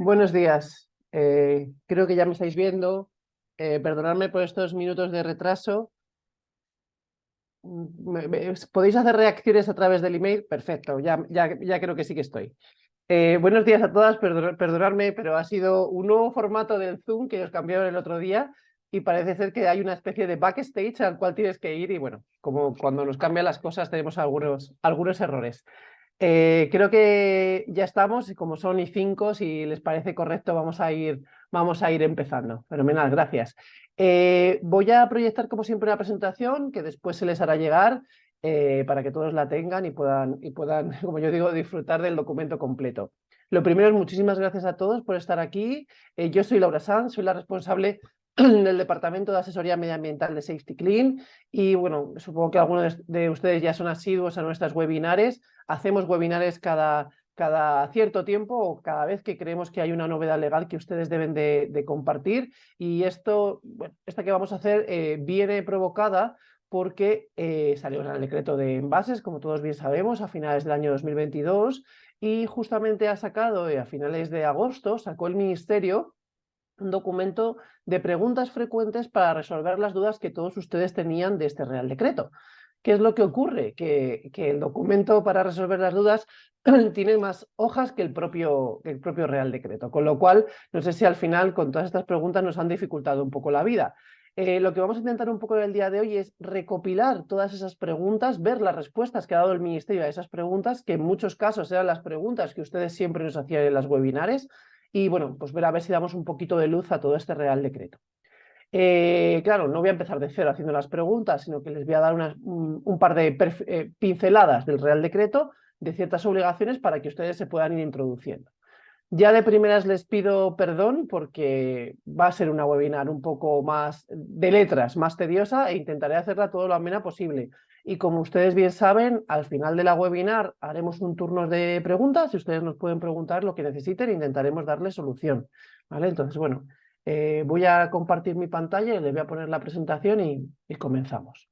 Buenos días. Creo que ya me estáis viendo. Perdonadme por estos minutos de retraso. ¿Podéis hacer reacciones a través del email? Perfecto, ya creo que sí que estoy. Buenos días a todas, perdonadme, pero ha sido un nuevo formato del Zoom que os cambiaron el otro día y parece ser que hay una especie de backstage al cual tienes que ir y bueno, como cuando nos cambian las cosas tenemos algunos errores. Creo que ya estamos y como son y 5, si les parece correcto, vamos a ir empezando. Fenomenal, gracias. Voy a proyectar como siempre una presentación que después se les hará llegar para que todos la tengan y puedan, como yo digo, disfrutar del documento completo. Lo primero es muchísimas gracias a todos por estar aquí. Yo soy Laura Sanz, soy la responsable del Departamento de Asesoría Medioambiental de Safety Clean y bueno, supongo que algunos de ustedes ya son asiduos a nuestros webinares. Hacemos webinares cada cierto tiempo o cada vez que creemos que hay una novedad legal que ustedes deben de compartir. Y esta que vamos a hacer viene provocada porque salió el decreto de envases, como todos bien sabemos, a finales del año 2022 y justamente ha sacado, a finales de agosto, sacó el Ministerio un documento de preguntas frecuentes para resolver las dudas que todos ustedes tenían de este Real Decreto. ¿Qué es lo que ocurre? Que el documento para resolver las dudas tiene más hojas que el propio Real Decreto, con lo cual no sé si al final con todas estas preguntas nos han dificultado un poco la vida. Lo que vamos a intentar un poco en el día de hoy es recopilar todas esas preguntas, ver las respuestas que ha dado el Ministerio a esas preguntas, que en muchos casos eran las preguntas que ustedes siempre nos hacían en las webinares, y bueno, pues ver a ver si damos un poquito de luz a todo este Real Decreto. Claro, no voy a empezar de cero haciendo las preguntas, sino que les voy a dar un par de pinceladas del Real Decreto, de ciertas obligaciones para que ustedes se puedan ir introduciendo. Ya de primeras les pido perdón porque va a ser una webinar un poco más de letras, más tediosa, e intentaré hacerla todo lo amena posible. Y como ustedes bien saben, al final de la webinar haremos un turno de preguntas y ustedes nos pueden preguntar lo que necesiten e intentaremos darles solución. ¿Vale? Entonces, bueno, voy a compartir mi pantalla y les voy a poner la presentación y comenzamos.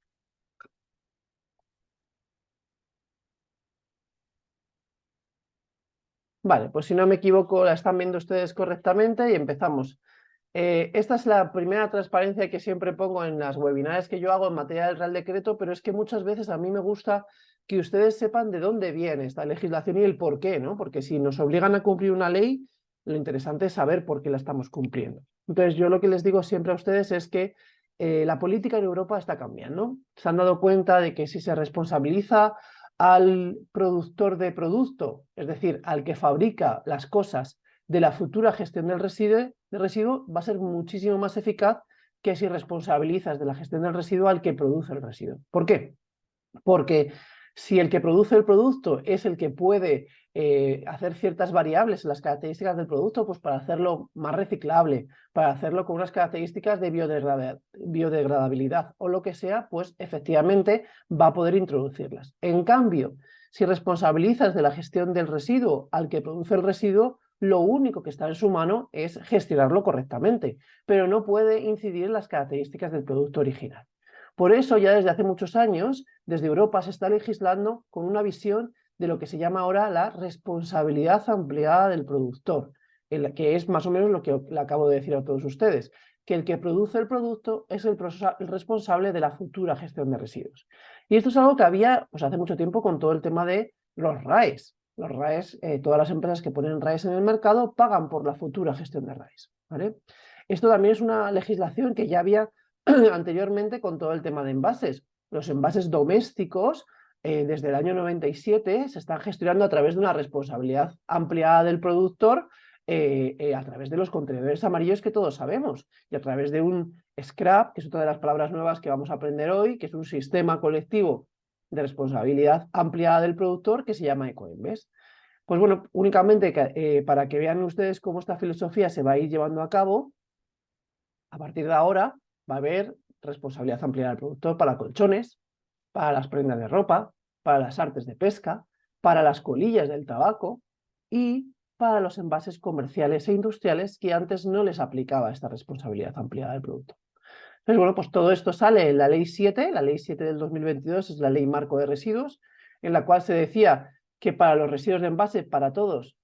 Vale, pues si no me equivoco, la están viendo ustedes correctamente y empezamos. Esta es la primera transparencia que siempre pongo en las webinars que yo hago en materia del Real Decreto, pero es que muchas veces a mí me gusta que ustedes sepan de dónde viene esta legislación y el por qué, ¿no? Porque si nos obligan a cumplir una ley, lo interesante es saber por qué la estamos cumpliendo. Entonces, yo lo que les digo siempre a ustedes es que la política en Europa está cambiando. Se han dado cuenta de que si se responsabiliza al productor de producto, es decir, al que fabrica las cosas de la futura gestión del residuo, va a ser muchísimo más eficaz que si responsabilizas de la gestión del residuo al que produce el residuo. ¿Por qué? Porque si el que produce el producto es el que puede hacer ciertas variables en las características del producto, pues para hacerlo más reciclable, para hacerlo con unas características de biodegradabilidad o lo que sea, pues efectivamente va a poder introducirlas. En cambio, si responsabilizas de la gestión del residuo al que produce el residuo, lo único que está en su mano es gestionarlo correctamente, pero no puede incidir en las características del producto original. Por eso ya desde hace muchos años, desde Europa se está legislando con una visión de lo que se llama ahora la responsabilidad ampliada del productor, que es más o menos lo que le acabo de decir a todos ustedes, que el que produce el producto es el responsable de la futura gestión de residuos. Y esto es algo que había pues, hace mucho tiempo con todo el tema de los RAEs. Los RAEs, todas las empresas que ponen RAEs en el mercado pagan por la futura gestión de RAEs. ¿Vale? Esto también es una legislación que ya había anteriormente con todo el tema de envases. Los envases domésticos, desde el año 97, se están gestionando a través de una responsabilidad ampliada del productor, a través de los contenedores amarillos que todos sabemos, y a través de un scrap, que es otra de las palabras nuevas que vamos a aprender hoy, que es un sistema colectivo de responsabilidad ampliada del productor que se llama Ecoembes. Pues bueno, únicamente para que vean ustedes cómo esta filosofía se va a ir llevando a cabo, a partir de ahora va a haber responsabilidad ampliada del productor para colchones, para las prendas de ropa, para las artes de pesca, para las colillas del tabaco y para los envases comerciales e industriales que antes no les aplicaba esta responsabilidad ampliada del producto. Entonces, bueno, pues todo esto sale en la Ley 7, la Ley 7 del 2022 es la Ley Marco de Residuos, en la cual se decía que para los residuos de envase, para todos,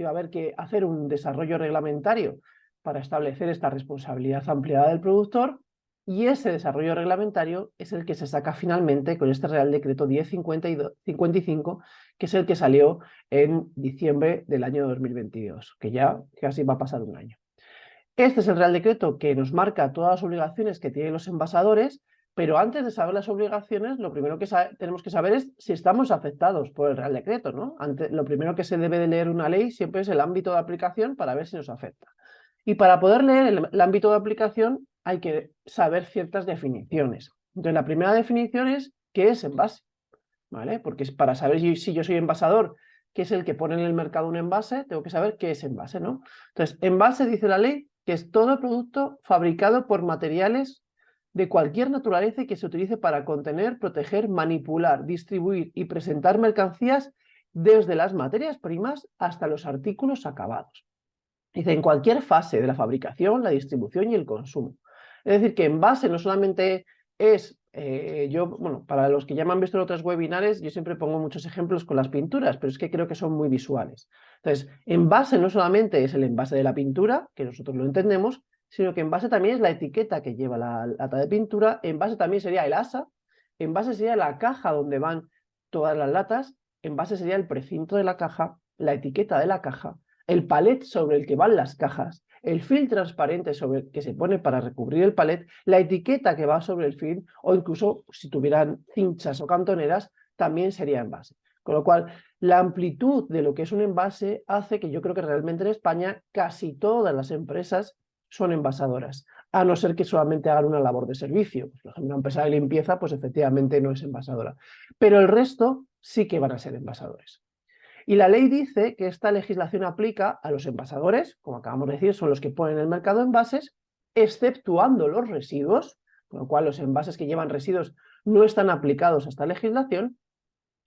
iba a haber que hacer un desarrollo reglamentario para establecer esta responsabilidad ampliada del productor, y ese desarrollo reglamentario es el que se saca finalmente con este Real Decreto 1055, que es el que salió en diciembre del año 2022, que ya casi va a pasar un año. Este es el Real Decreto que nos marca todas las obligaciones que tienen los envasadores, pero antes de saber las obligaciones, lo primero que tenemos que saber es si estamos afectados por el Real Decreto, ¿no? Lo primero que se debe de leer una ley siempre es el ámbito de aplicación para ver si nos afecta. Y para poder leer el ámbito de aplicación hay que saber ciertas definiciones. Entonces, la primera definición es ¿qué es envase? ¿Vale? Porque para saber si yo soy envasador, que es el que pone en el mercado un envase, tengo que saber qué es envase, ¿no? Entonces, envase, dice la ley, que es todo producto fabricado por materiales de cualquier naturaleza y que se utilice para contener, proteger, manipular, distribuir y presentar mercancías desde las materias primas hasta los artículos acabados. Dice, en cualquier fase de la fabricación, la distribución y el consumo. Es decir, que envase no solamente es, bueno, para los que ya me han visto en otros webinars, yo siempre pongo muchos ejemplos con las pinturas, pero es que creo que son muy visuales. Entonces, envase no solamente es el envase de la pintura, que nosotros lo entendemos, sino que envase también es la etiqueta que lleva la lata de pintura, envase también sería el asa, envase sería la caja donde van todas las latas, envase sería el precinto de la caja, la etiqueta de la caja, el palet sobre el que van las cajas, el film transparente sobre el que se pone para recubrir el palet, la etiqueta que va sobre el film, o incluso si tuvieran cinchas o cantoneras, también sería envase. Con lo cual, la amplitud de lo que es un envase hace que yo creo que realmente en España casi todas las empresas son envasadoras, a no ser que solamente hagan una labor de servicio. Por ejemplo, una empresa de limpieza, pues efectivamente no es envasadora. Pero el resto sí que van a ser envasadores. Y la ley dice que esta legislación aplica a los envasadores, como acabamos de decir, son los que ponen en el mercado envases, exceptuando los residuos, con lo cual los envases que llevan residuos no están aplicados a esta legislación,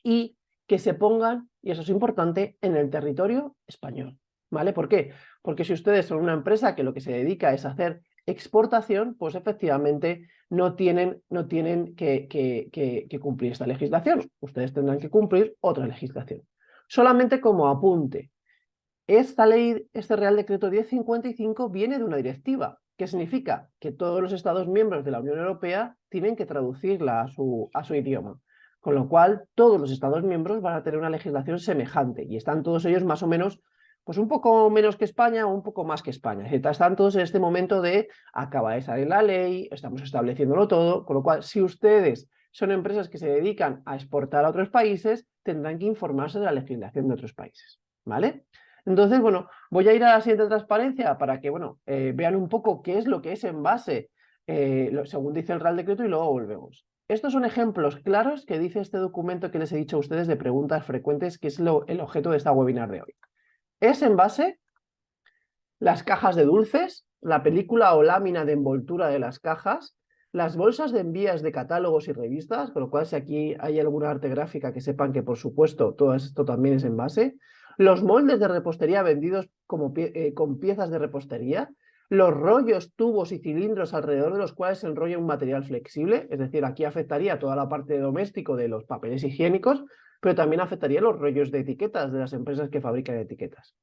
y que se pongan, y eso es importante, en el territorio español. ¿Vale? ¿Por qué? Porque si ustedes son una empresa que lo que se dedica es a hacer exportación, pues efectivamente no tienen que cumplir esta legislación. Ustedes tendrán que cumplir otra legislación. Solamente como apunte, esta ley, este Real Decreto 1055 viene de una directiva, que significa que todos los Estados miembros de la Unión Europea tienen que traducirla a su idioma, con lo cual todos los Estados miembros van a tener una legislación semejante y están todos ellos más o menos, pues un poco menos que España o un poco más que España. Están todos en este momento de acaba de salir la ley, estamos estableciéndolo todo, con lo cual si ustedes son empresas que se dedican a exportar a otros países, tendrán que informarse de la legislación de otros países, ¿vale? Entonces, bueno, voy a ir a la siguiente transparencia para que, bueno, vean un poco qué es lo que es envase, según dice el Real Decreto, y luego volvemos. Estos son ejemplos claros que dice este documento que les he dicho a ustedes de preguntas frecuentes, que es el objeto de esta webinar de hoy. Es envase, las cajas de dulces, la película o lámina de envoltura de las cajas, las bolsas de envías de catálogos y revistas, con lo cual si aquí hay alguna arte gráfica que sepan que por supuesto todo esto también es envase, los moldes de repostería vendidos como con piezas de repostería, los rollos, tubos y cilindros alrededor de los cuales se enrolla un material flexible, es decir, aquí afectaría toda la parte de doméstico de los papeles higiénicos, pero también afectaría los rollos de etiquetas de las empresas que fabrican etiquetas.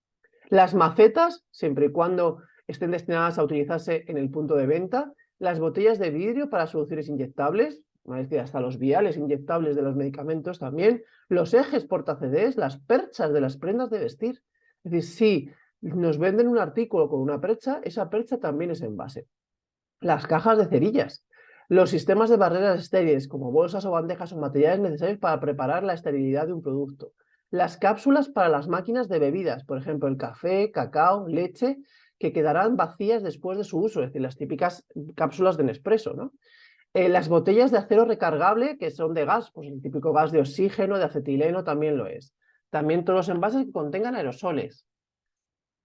Las macetas, siempre y cuando estén destinadas a utilizarse en el punto de venta, las botellas de vidrio para soluciones inyectables, es decir, hasta los viales inyectables de los medicamentos también, los ejes porta-CDs, las perchas de las prendas de vestir. Es decir, si nos venden un artículo con una percha, esa percha también es envase. Las cajas de cerillas, los sistemas de barreras estériles, como bolsas o bandejas o materiales necesarios para preparar la esterilidad de un producto. Las cápsulas para las máquinas de bebidas, por ejemplo, el café, cacao, leche, que quedarán vacías después de su uso, es decir, las típicas cápsulas de Nespresso, ¿no? Las botellas de acero recargable, que son de gas, pues el típico gas de oxígeno, de acetileno, también lo es. También todos los envases que contengan aerosoles.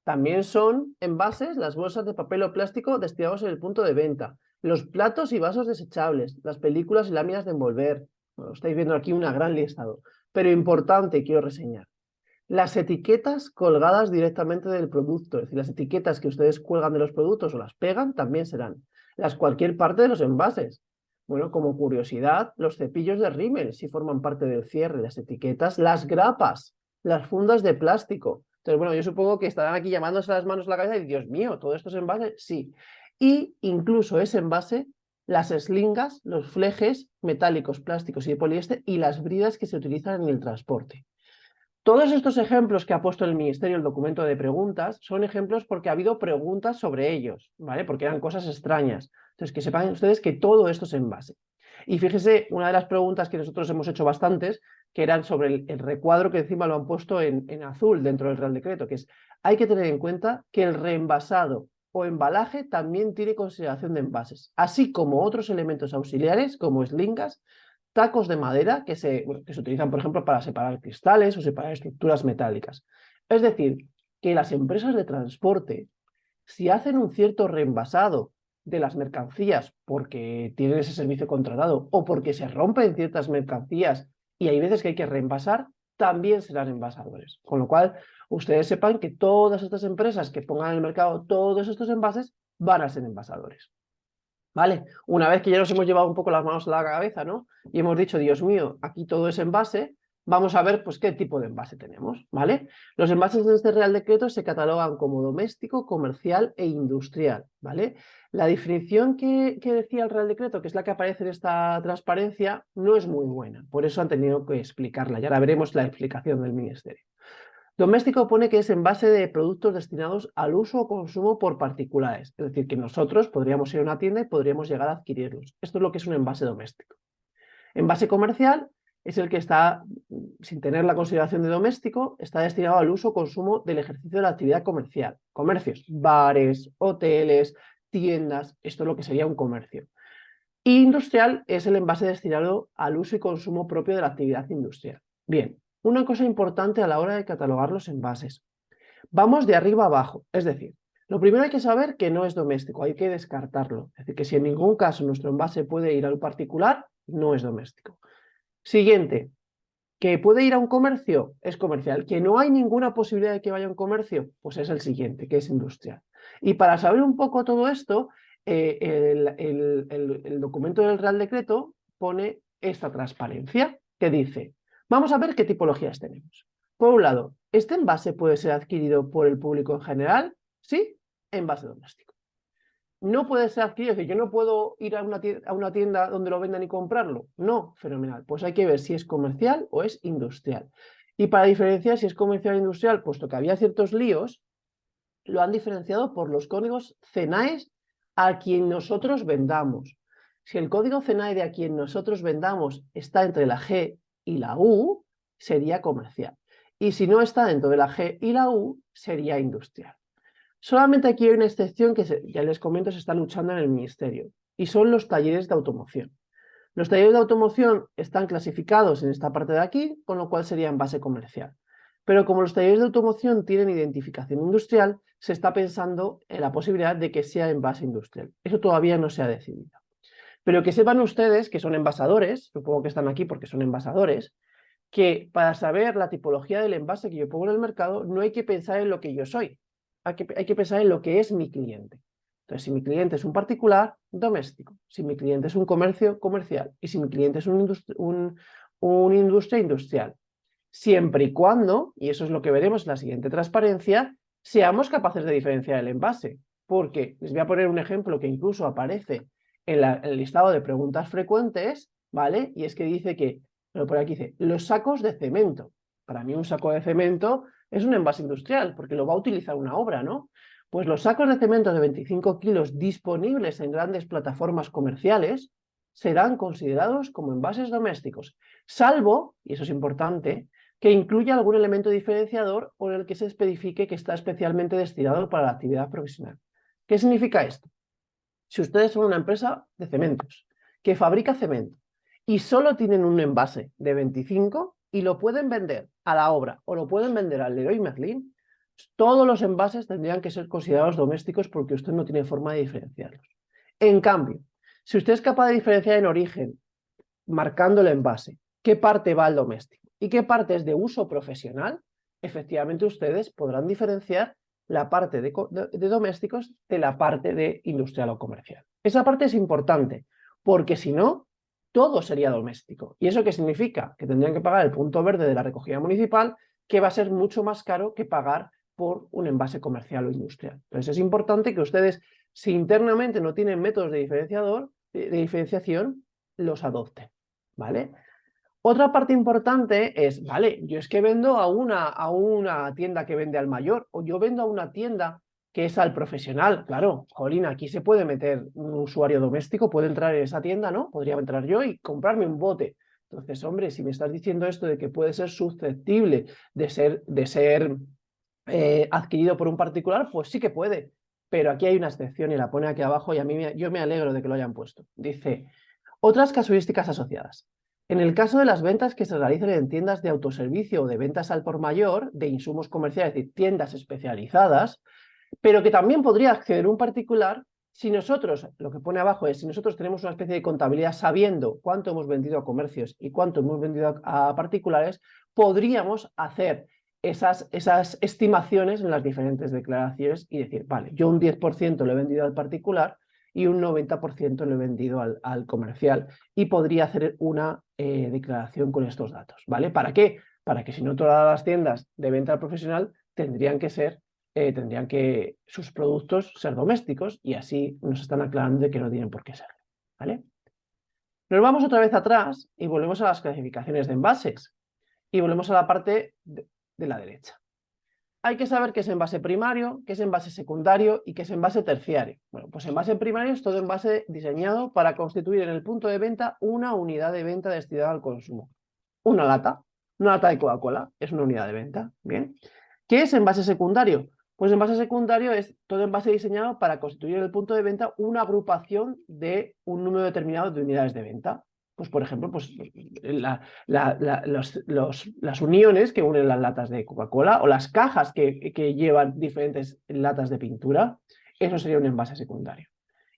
También son envases las bolsas de papel o plástico destinados en el punto de venta, los platos y vasos desechables, las películas y láminas de envolver. Bueno, estáis viendo aquí una gran listado. Pero importante, quiero reseñar. Las etiquetas colgadas directamente del producto, es decir, las etiquetas que ustedes cuelgan de los productos o las pegan, también serán. Cualquier parte de los envases. Bueno, como curiosidad, los cepillos de rímel, si forman parte del cierre, las etiquetas, las grapas, las fundas de plástico, Entonces, bueno, yo supongo que estarán aquí llamándose las manos a la cabeza y, Dios mío, ¿todo esto es envase? Sí. Y incluso es envase las eslingas, los flejes metálicos, plásticos y de poliéster y las bridas que se utilizan en el transporte. Todos estos ejemplos que ha puesto el Ministerio, el documento de preguntas, son ejemplos porque ha habido preguntas sobre ellos, ¿vale? Porque eran cosas extrañas. Entonces, que sepan ustedes que todo esto es envase. Y fíjese, una de las preguntas que nosotros hemos hecho bastantes, que eran sobre el recuadro que encima lo han puesto en azul dentro del Real Decreto, que es, hay que tener en cuenta que el reenvasado o embalaje también tiene consideración de envases, así como otros elementos auxiliares como eslingas, tacos de madera que se utilizan, por ejemplo, para separar cristales o separar estructuras metálicas. Es decir, que las empresas de transporte, si hacen un cierto reenvasado de las mercancías porque tienen ese servicio contratado o porque se rompen ciertas mercancías y hay veces que hay que reenvasar, también serán envasadores. Con lo cual, ustedes sepan que todas estas empresas que pongan en el mercado todos estos envases van a ser envasadores. ¿Vale? Una vez que ya nos hemos llevado un poco las manos a la cabeza, ¿no? Y hemos dicho, Dios mío, aquí todo es envase, vamos a ver, pues, qué tipo de envase tenemos, ¿vale? Los envases de este Real Decreto se catalogan como doméstico, comercial e industrial, ¿vale? La definición que decía el Real Decreto, que es la que aparece en esta transparencia, no es muy buena, por eso han tenido que explicarla, y ahora veremos la explicación del Ministerio. Doméstico pone que es envase de productos destinados al uso o consumo por particulares, es decir, que nosotros podríamos ir a una tienda y podríamos llegar a adquirirlos. Esto es lo que es un envase doméstico. Envase comercial es el que está, sin tener la consideración de doméstico, está destinado al uso o consumo del ejercicio de la actividad comercial. Comercios, bares, hoteles, tiendas, esto es lo que sería un comercio. Y industrial es el envase destinado al uso y consumo propio de la actividad industrial. Bien, una cosa importante a la hora de catalogar los envases. Vamos de arriba a abajo, es decir, lo primero hay que saber que no es doméstico, hay que descartarlo. Es decir, que si en ningún caso nuestro envase puede ir al particular, no es doméstico. Siguiente, que puede ir a un comercio, es comercial. Que no hay ninguna posibilidad de que vaya a un comercio, pues es el siguiente, que es industrial. Y para saber un poco todo esto, el documento del Real Decreto pone esta transparencia que dice, vamos a ver qué tipologías tenemos. Por un lado, ¿este envase puede ser adquirido por el público en general? Sí, envase doméstico. No puede ser adquirido, es decir, yo no puedo ir a una tienda donde lo vendan y comprarlo. No, fenomenal. Pues hay que ver si es comercial o es industrial. Y para diferenciar si es comercial o industrial, puesto que había ciertos líos, lo han diferenciado por los códigos CENAE a quien nosotros vendamos. Si el código CENAE de a quien nosotros vendamos está entre la G y la U, sería comercial. Y si no está dentro de la G y la U, sería industrial. Solamente aquí hay una excepción que ya les comento se está luchando en el Ministerio, y son los talleres de automoción. Los talleres de automoción están clasificados en esta parte de aquí, con lo cual sería envase comercial. Pero como los talleres de automoción tienen identificación industrial, se está pensando en la posibilidad de que sea envase industrial. Eso todavía no se ha decidido. Pero que sepan ustedes que son envasadores, supongo que están aquí porque son envasadores, que para saber la tipología del envase que yo pongo en el mercado, no hay que pensar en lo que yo soy, hay que pensar en lo que es mi cliente. Entonces, si mi cliente es un particular, doméstico. Si mi cliente es un comercio, comercial. Y si mi cliente es una industria, industrial. Siempre y cuando, y eso es lo que veremos en la siguiente transparencia, seamos capaces de diferenciar el envase. Porque les voy a poner un ejemplo que incluso aparece en el listado de preguntas frecuentes, ¿vale? Y es que dice que, pero por aquí dice, los sacos de cemento. Para mí un saco de cemento es un envase industrial, porque lo va a utilizar una obra, ¿no? Pues los sacos de cemento de 25 kilos disponibles en grandes plataformas comerciales serán considerados como envases domésticos, salvo, y eso es importante, que incluya algún elemento diferenciador o en el que se especifique que está especialmente destinado para la actividad profesional. ¿Qué significa esto? Si ustedes son una empresa de cementos que fabrica cemento y solo tienen un envase de 25 y lo pueden vender a la obra o lo pueden vender al Leroy Merlin, todos los envases tendrían que ser considerados domésticos porque usted no tiene forma de diferenciarlos. En cambio, si usted es capaz de diferenciar en origen, marcando el envase, qué parte va al doméstico y qué parte es de uso profesional, efectivamente ustedes podrán diferenciar la parte de domésticos de la parte de industrial o comercial. Esa parte es importante, porque si no, todo sería doméstico. ¿Y eso qué significa? Que tendrían que pagar el punto verde de la recogida municipal, que va a ser mucho más caro que pagar por un envase comercial o industrial. Entonces es importante que ustedes, si internamente no tienen métodos de diferenciación, los adopten, ¿vale? Otra parte importante es, vale, yo es que vendo a una tienda que vende al mayor, o yo vendo a una tienda que es al profesional. Claro, jolín, aquí se puede meter un usuario doméstico, puede entrar en esa tienda, ¿no? Podría entrar yo y comprarme un bote. Entonces, hombre, si me estás diciendo esto de que puede ser susceptible de ser adquirido por un particular, pues sí que puede. Pero aquí hay una excepción y la pone aquí abajo y yo me alegro de que lo hayan puesto. Dice, otras casuísticas asociadas. En el caso de las ventas que se realicen en tiendas de autoservicio o de ventas al por mayor, de insumos comerciales, es decir, tiendas especializadas, pero que también podría acceder un particular si nosotros, lo que pone abajo es, si nosotros tenemos una especie de contabilidad sabiendo cuánto hemos vendido a comercios y cuánto hemos vendido a particulares, podríamos hacer esas estimaciones en las diferentes declaraciones y decir, vale, yo un 10% lo he vendido al particular y un 90% lo he vendido al comercial y podría hacer una declaración con estos datos, ¿vale? ¿Para qué? Para que si no todas las tiendas de venta al profesional tendrían que sus productos ser domésticos y así nos están aclarando de que no tienen por qué ser, ¿vale? Nos vamos otra vez atrás y volvemos a las clasificaciones de envases y volvemos a la parte de la derecha. Hay que saber qué es envase primario, qué es envase secundario y qué es envase terciario. Bueno, pues envase primario es todo envase diseñado para constituir en el punto de venta una unidad de venta destinada al consumo. Una lata de Coca-Cola es una unidad de venta, ¿bien? ¿Qué es envase secundario? Pues envase secundario es todo envase diseñado para constituir en el punto de venta una agrupación de un número determinado de unidades de venta. Pues, por ejemplo, pues, las uniones que unen las latas de Coca-Cola o las cajas que llevan diferentes latas de pintura, eso sería un envase secundario.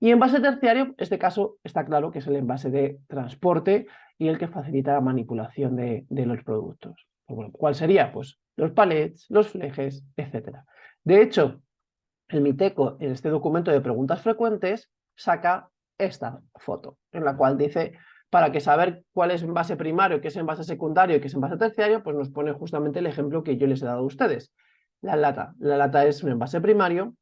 Y envase terciario, en este caso está claro que es el envase de transporte y el que facilita la manipulación de los productos. Pues bueno, ¿cuál sería? Pues los palets, los flejes, etc. De hecho, el MITECO, en este documento de preguntas frecuentes, saca esta foto, en la cual dice, para que saber cuál es envase primario, qué es envase secundario y qué es envase terciario, pues nos pone justamente el ejemplo que yo les he dado a ustedes. La lata. La lata es un envase primario.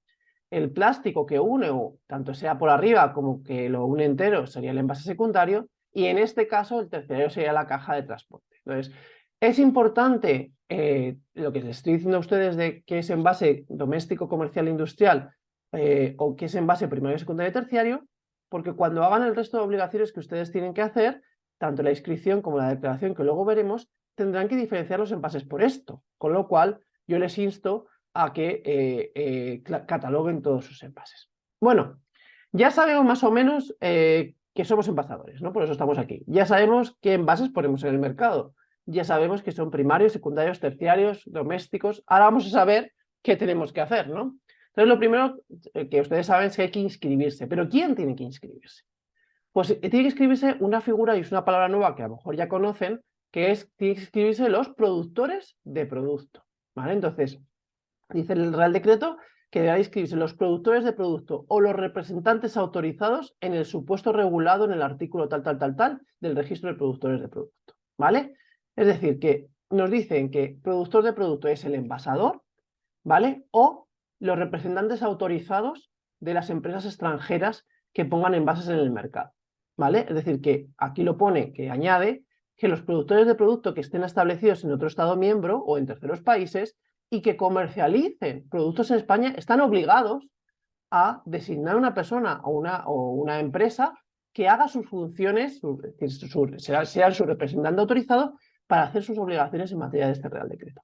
El plástico que une, o tanto sea por arriba como que lo une entero, sería el envase secundario. Y en este caso, el terciario sería la caja de transporte. Entonces, es importante lo que les estoy diciendo a ustedes de qué es envase doméstico, comercial, industrial o qué es envase primario, secundario y terciario, porque cuando hagan el resto de obligaciones que ustedes tienen que hacer, tanto la inscripción como la declaración que luego veremos, tendrán que diferenciar los envases por esto. Con lo cual, yo les insto a que cataloguen todos sus envases. Bueno, ya sabemos más o menos que somos envasadores, ¿no? Por eso estamos aquí. Ya sabemos qué envases ponemos en el mercado. Ya sabemos que son primarios, secundarios, terciarios, domésticos. Ahora vamos a saber qué tenemos que hacer, ¿no? Entonces, lo primero que ustedes saben es que hay que inscribirse. ¿Pero quién tiene que inscribirse? Pues tiene que inscribirse una figura, y es una palabra nueva que a lo mejor ya conocen, que es, tiene que inscribirse los productores de producto, ¿vale? Entonces, dice el Real Decreto que deberán inscribirse los productores de producto o los representantes autorizados en el supuesto regulado en el artículo tal del registro de productores de producto, ¿vale? Es decir, que nos dicen que productor de producto es el envasador, ¿vale? O los representantes autorizados de las empresas extranjeras que pongan envases en el mercado, ¿vale? Es decir, que aquí lo pone, que añade que los productores de producto que estén establecidos en otro Estado miembro o en terceros países y que comercialicen productos en España están obligados a designar una persona o una empresa que haga sus funciones, sea su representante autorizado para hacer sus obligaciones en materia de este Real Decreto.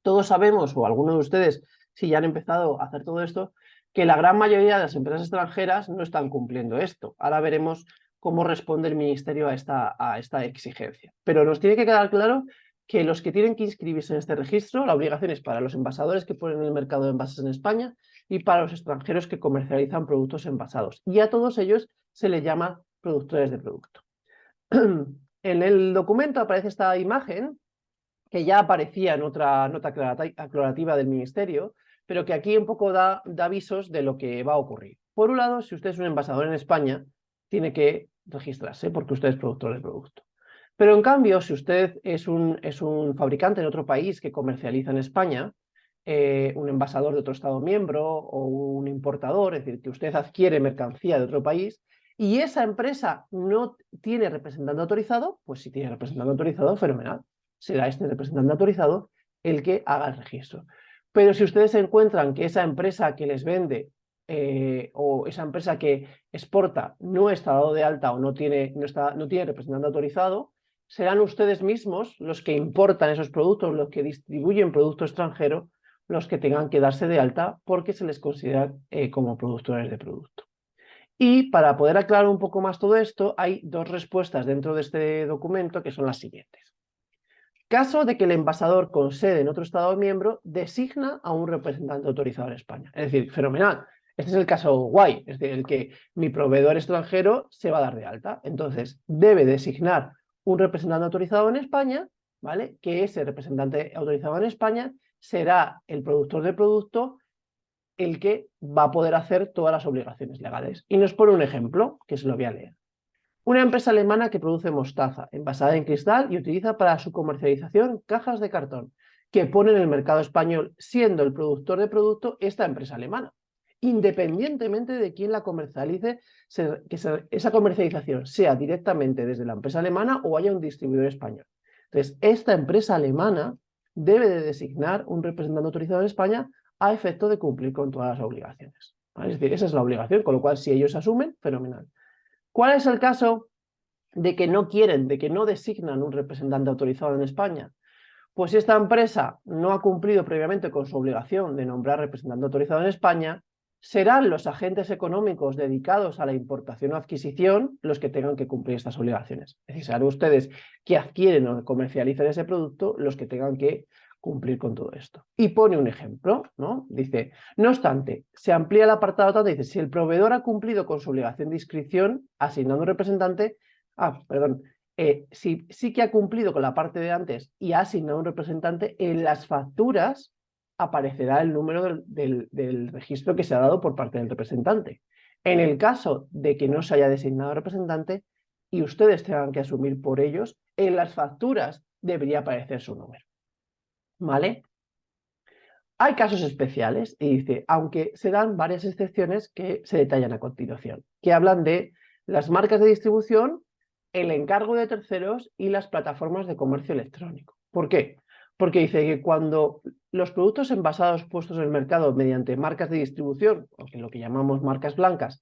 Todos sabemos, o algunos de ustedes, si ya han empezado a hacer todo esto, que la gran mayoría de las empresas extranjeras no están cumpliendo esto. Ahora veremos cómo responde el Ministerio a esta exigencia. Pero nos tiene que quedar claro que los que tienen que inscribirse en este registro, la obligación es para los envasadores que ponen en el mercado de envases en España y para los extranjeros que comercializan productos envasados. Y a todos ellos se les llama productores de producto. En el documento aparece esta imagen que ya aparecía en otra nota aclarativa del Ministerio, pero que aquí un poco da avisos de lo que va a ocurrir. Por un lado, si usted es un envasador en España, tiene que registrarse porque usted es productor de producto. Pero en cambio, si usted es un fabricante en otro país que comercializa en España, un envasador de otro Estado miembro o un importador, es decir, que usted adquiere mercancía de otro país y esa empresa no tiene representante autorizado, pues si tiene representante autorizado, fenomenal. Será este representante autorizado el que haga el registro. Pero si ustedes encuentran que esa empresa que les vende o esa empresa que exporta no está dado de alta o no tiene representante autorizado, serán ustedes mismos los que importan esos productos, los que distribuyen producto extranjero, los que tengan que darse de alta porque se les considera como productores de producto. Y para poder aclarar un poco más todo esto, hay dos respuestas dentro de este documento que son las siguientes. Caso de que el envasador con sede en otro Estado miembro designa a un representante autorizado en España. Es decir, fenomenal. Este es el caso guay, es decir, el que mi proveedor extranjero se va a dar de alta. Entonces, debe designar un representante autorizado en España, ¿vale? Que ese representante autorizado en España será el productor de producto el que va a poder hacer todas las obligaciones legales. Y nos pone un ejemplo, que se lo voy a leer. Una empresa alemana que produce mostaza envasada en cristal y utiliza para su comercialización cajas de cartón que pone en el mercado español, siendo el productor de producto esta empresa alemana. Independientemente de quién la comercialice, esa comercialización sea directamente desde la empresa alemana o haya un distribuidor español. Entonces, esta empresa alemana debe de designar un representante autorizado en España a efecto de cumplir con todas las obligaciones. ¿Vale? Es decir, esa es la obligación, con lo cual si ellos asumen, fenomenal. ¿Cuál es el caso de que no quieren, de que no designan un representante autorizado en España? Pues si esta empresa no ha cumplido previamente con su obligación de nombrar representante autorizado en España, serán los agentes económicos dedicados a la importación o adquisición los que tengan que cumplir estas obligaciones. Es decir, serán ustedes que adquieren o comercialicen ese producto los que tengan que cumplir con todo esto. Y pone un ejemplo, ¿no? Dice, no obstante, se amplía el apartado tanto, dice, si el proveedor ha cumplido con su obligación de inscripción, asignando un representante, si sí que ha cumplido con la parte de antes y ha asignado un representante, en las facturas aparecerá el número del registro que se ha dado por parte del representante. En el caso de que no se haya designado representante y ustedes tengan que asumir por ellos, en las facturas debería aparecer su número. ¿Vale? Hay casos especiales y dice, aunque se dan varias excepciones que se detallan a continuación, que hablan de las marcas de distribución, el encargo de terceros y las plataformas de comercio electrónico. ¿Por qué? Porque dice que cuando los productos envasados puestos en el mercado mediante marcas de distribución, o que lo que llamamos marcas blancas,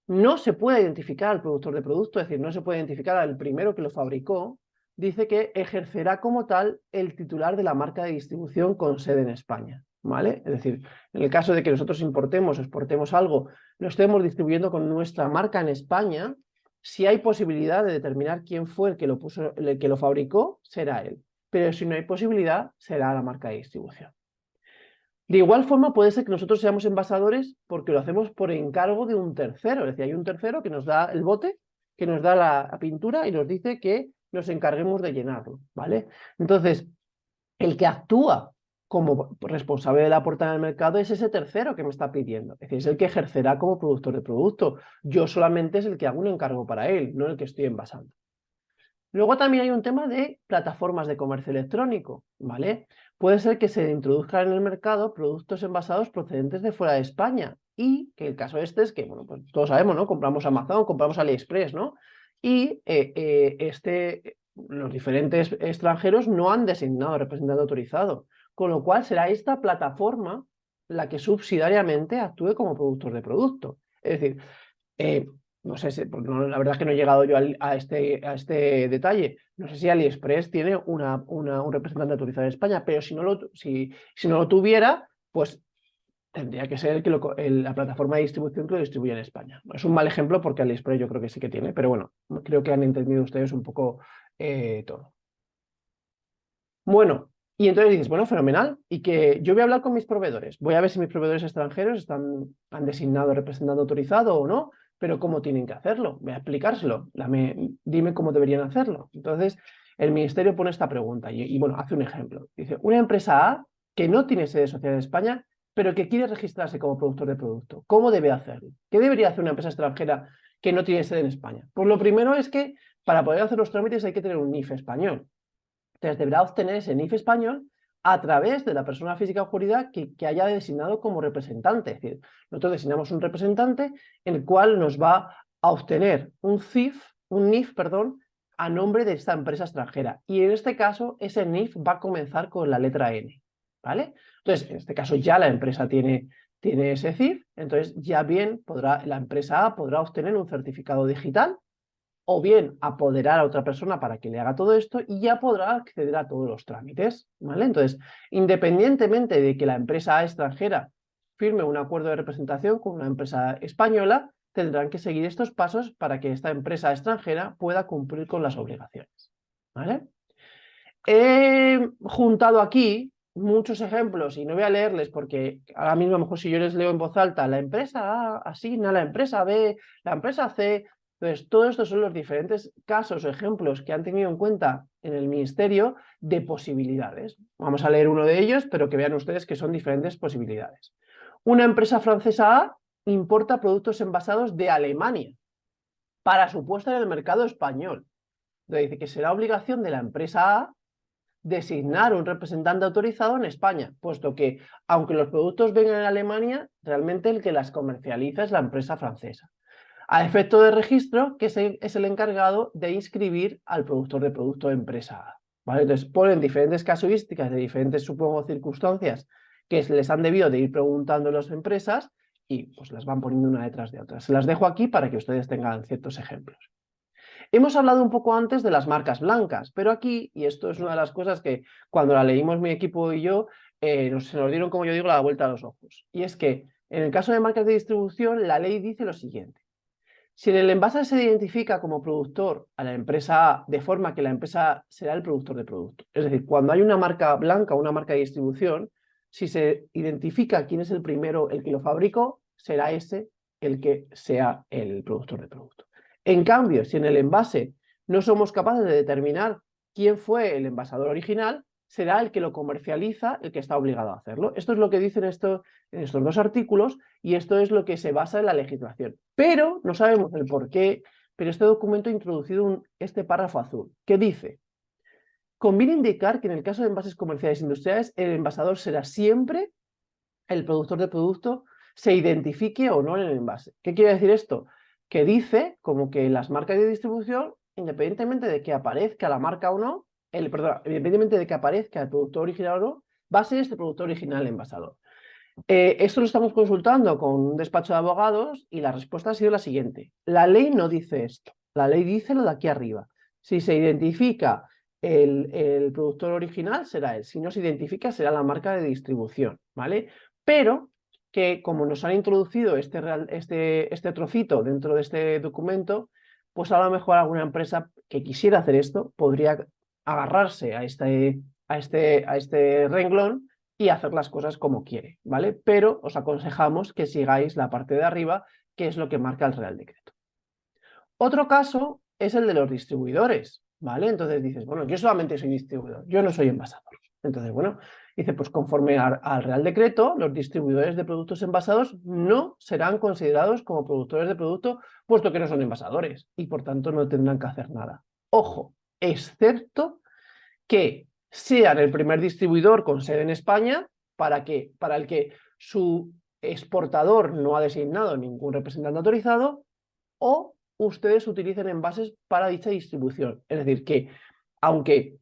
no se puede identificar al productor de producto, es decir, no se puede identificar al primero que lo fabricó, dice que ejercerá como tal el titular de la marca de distribución con sede en España. ¿Vale? Es decir, en el caso de que nosotros importemos o exportemos algo, lo estemos distribuyendo con nuestra marca en España, si hay posibilidad de determinar quién fue el que lo puso, el que lo fabricó, será él. Pero si no hay posibilidad, será la marca de distribución. De igual forma, puede ser que nosotros seamos envasadores porque lo hacemos por encargo de un tercero. Es decir, hay un tercero que nos da el bote, que nos da la pintura y nos dice que nos encarguemos de llenarlo, ¿vale? Entonces, el que actúa como responsable de la puerta en el mercado es ese tercero que me está pidiendo. Es decir, es el que ejercerá como productor de producto. Yo solamente es el que hago un encargo para él, no el que estoy envasando. Luego también hay un tema de plataformas de comercio electrónico, ¿vale? Puede ser que se introduzcan en el mercado productos envasados procedentes de fuera de España y que el caso este es que, bueno, pues todos sabemos, ¿no? Compramos Amazon, compramos AliExpress, ¿no? Y los diferentes extranjeros no han designado representante autorizado, con lo cual será esta plataforma la que subsidiariamente actúe como productor de producto. Es decir, no sé si, la verdad es que no he llegado yo a este detalle. No sé si AliExpress tiene un representante autorizado en España, pero si no lo tuviera, pues tendría que ser la plataforma de distribución que lo distribuye en España. Es un mal ejemplo porque AliExpress yo creo que sí que tiene, pero bueno, creo que han entendido ustedes un poco todo. Bueno, y entonces dices, bueno, fenomenal, y que yo voy a hablar con mis proveedores, voy a ver si mis proveedores extranjeros han designado representante autorizado o no, pero cómo tienen que hacerlo, voy a explicárselo, dime cómo deberían hacerlo. Entonces, el ministerio pone esta pregunta y bueno, hace un ejemplo. Dice, una empresa A que no tiene sede social en España, pero que quiere registrarse como productor de producto, ¿cómo debe hacerlo? ¿Qué debería hacer una empresa extranjera que no tiene sede en España? Pues lo primero es que para poder hacer los trámites hay que tener un NIF español. Entonces deberá obtener ese NIF español a través de la persona física o jurídica que haya designado como representante. Es decir, nosotros designamos un representante el cual nos va a obtener un NIF, perdón, a nombre de esta empresa extranjera. Y en este caso, ese NIF va a comenzar con la letra N, ¿vale? Entonces, en este caso ya la empresa tiene ese CIF, entonces ya bien la empresa A podrá obtener un certificado digital o bien apoderar a otra persona para que le haga todo esto y ya podrá acceder a todos los trámites, ¿vale? Entonces, independientemente de que la empresa A extranjera firme un acuerdo de representación con una empresa española, tendrán que seguir estos pasos para que esta empresa extranjera pueda cumplir con las obligaciones, ¿vale? He juntado aquí muchos ejemplos y no voy a leerles porque ahora mismo a lo mejor si yo les leo en voz alta, la empresa A asigna, la empresa B, la empresa C. Entonces, todos estos son los diferentes casos o ejemplos que han tenido en cuenta en el Ministerio de posibilidades. Vamos a leer uno de ellos, pero que vean ustedes que son diferentes posibilidades. Una empresa francesa A importa productos envasados de Alemania para su puesta en el mercado español. Entonces, dice que será obligación de la empresa A designar un representante autorizado en España, puesto que, aunque los productos vengan en Alemania, realmente el que las comercializa es la empresa francesa. A efecto de registro, que es el encargado de inscribir al productor de producto de empresa A. ¿Vale? Entonces, ponen diferentes casuísticas de diferentes, supongo, circunstancias que les han debido de ir preguntando las empresas y pues las van poniendo una detrás de otra. Se las dejo aquí para que ustedes tengan ciertos ejemplos. Hemos hablado un poco antes de las marcas blancas, pero aquí, y esto es una de las cosas que cuando la leímos mi equipo y yo, se nos dieron, como yo digo, la vuelta a los ojos. Y es que en el caso de marcas de distribución, la ley dice lo siguiente. Si en el envase se identifica como productor a la empresa A, de forma que la empresa A será el productor de producto. Es decir, cuando hay una marca blanca o una marca de distribución, si se identifica quién es el primero, el que lo fabricó, será ese el que sea el productor de producto. En cambio, si en el envase no somos capaces de determinar quién fue el envasador original, será el que lo comercializa el que está obligado a hacerlo. Esto es lo que dicen en estos dos artículos y esto es lo que se basa en la legislación. Pero no sabemos el por qué, pero este documento ha introducido este párrafo azul que dice: conviene indicar que en el caso de envases comerciales e industriales el envasador será siempre el productor de producto, se identifique o no en el envase. ¿Qué quiere decir esto? Que dice como que las marcas de distribución, independientemente de que aparezca la marca o no, independientemente de que aparezca el producto original o no, va a ser este producto original el envasador. Esto lo estamos consultando con un despacho de abogados y la respuesta ha sido la siguiente. La ley no dice esto, la ley dice lo de aquí arriba. Si se identifica el productor original, será él. Si no se identifica, será la marca de distribución, ¿vale? Pero que como nos han introducido este trocito dentro de este documento, pues a lo mejor alguna empresa que quisiera hacer esto podría agarrarse a este renglón y hacer las cosas como quiere, ¿vale? Pero os aconsejamos que sigáis la parte de arriba, que es lo que marca el Real Decreto. Otro caso es el de los distribuidores, ¿vale? Entonces dices, bueno, yo solamente soy distribuidor, yo no soy envasador. Entonces, bueno, dice, pues conforme al Real Decreto, los distribuidores de productos envasados no serán considerados como productores de producto, puesto que no son envasadores y por tanto no tendrán que hacer nada. Ojo, excepto que sean el primer distribuidor con sede en España para el que su exportador no ha designado ningún representante autorizado o ustedes utilicen envases para dicha distribución. Es decir, que aunque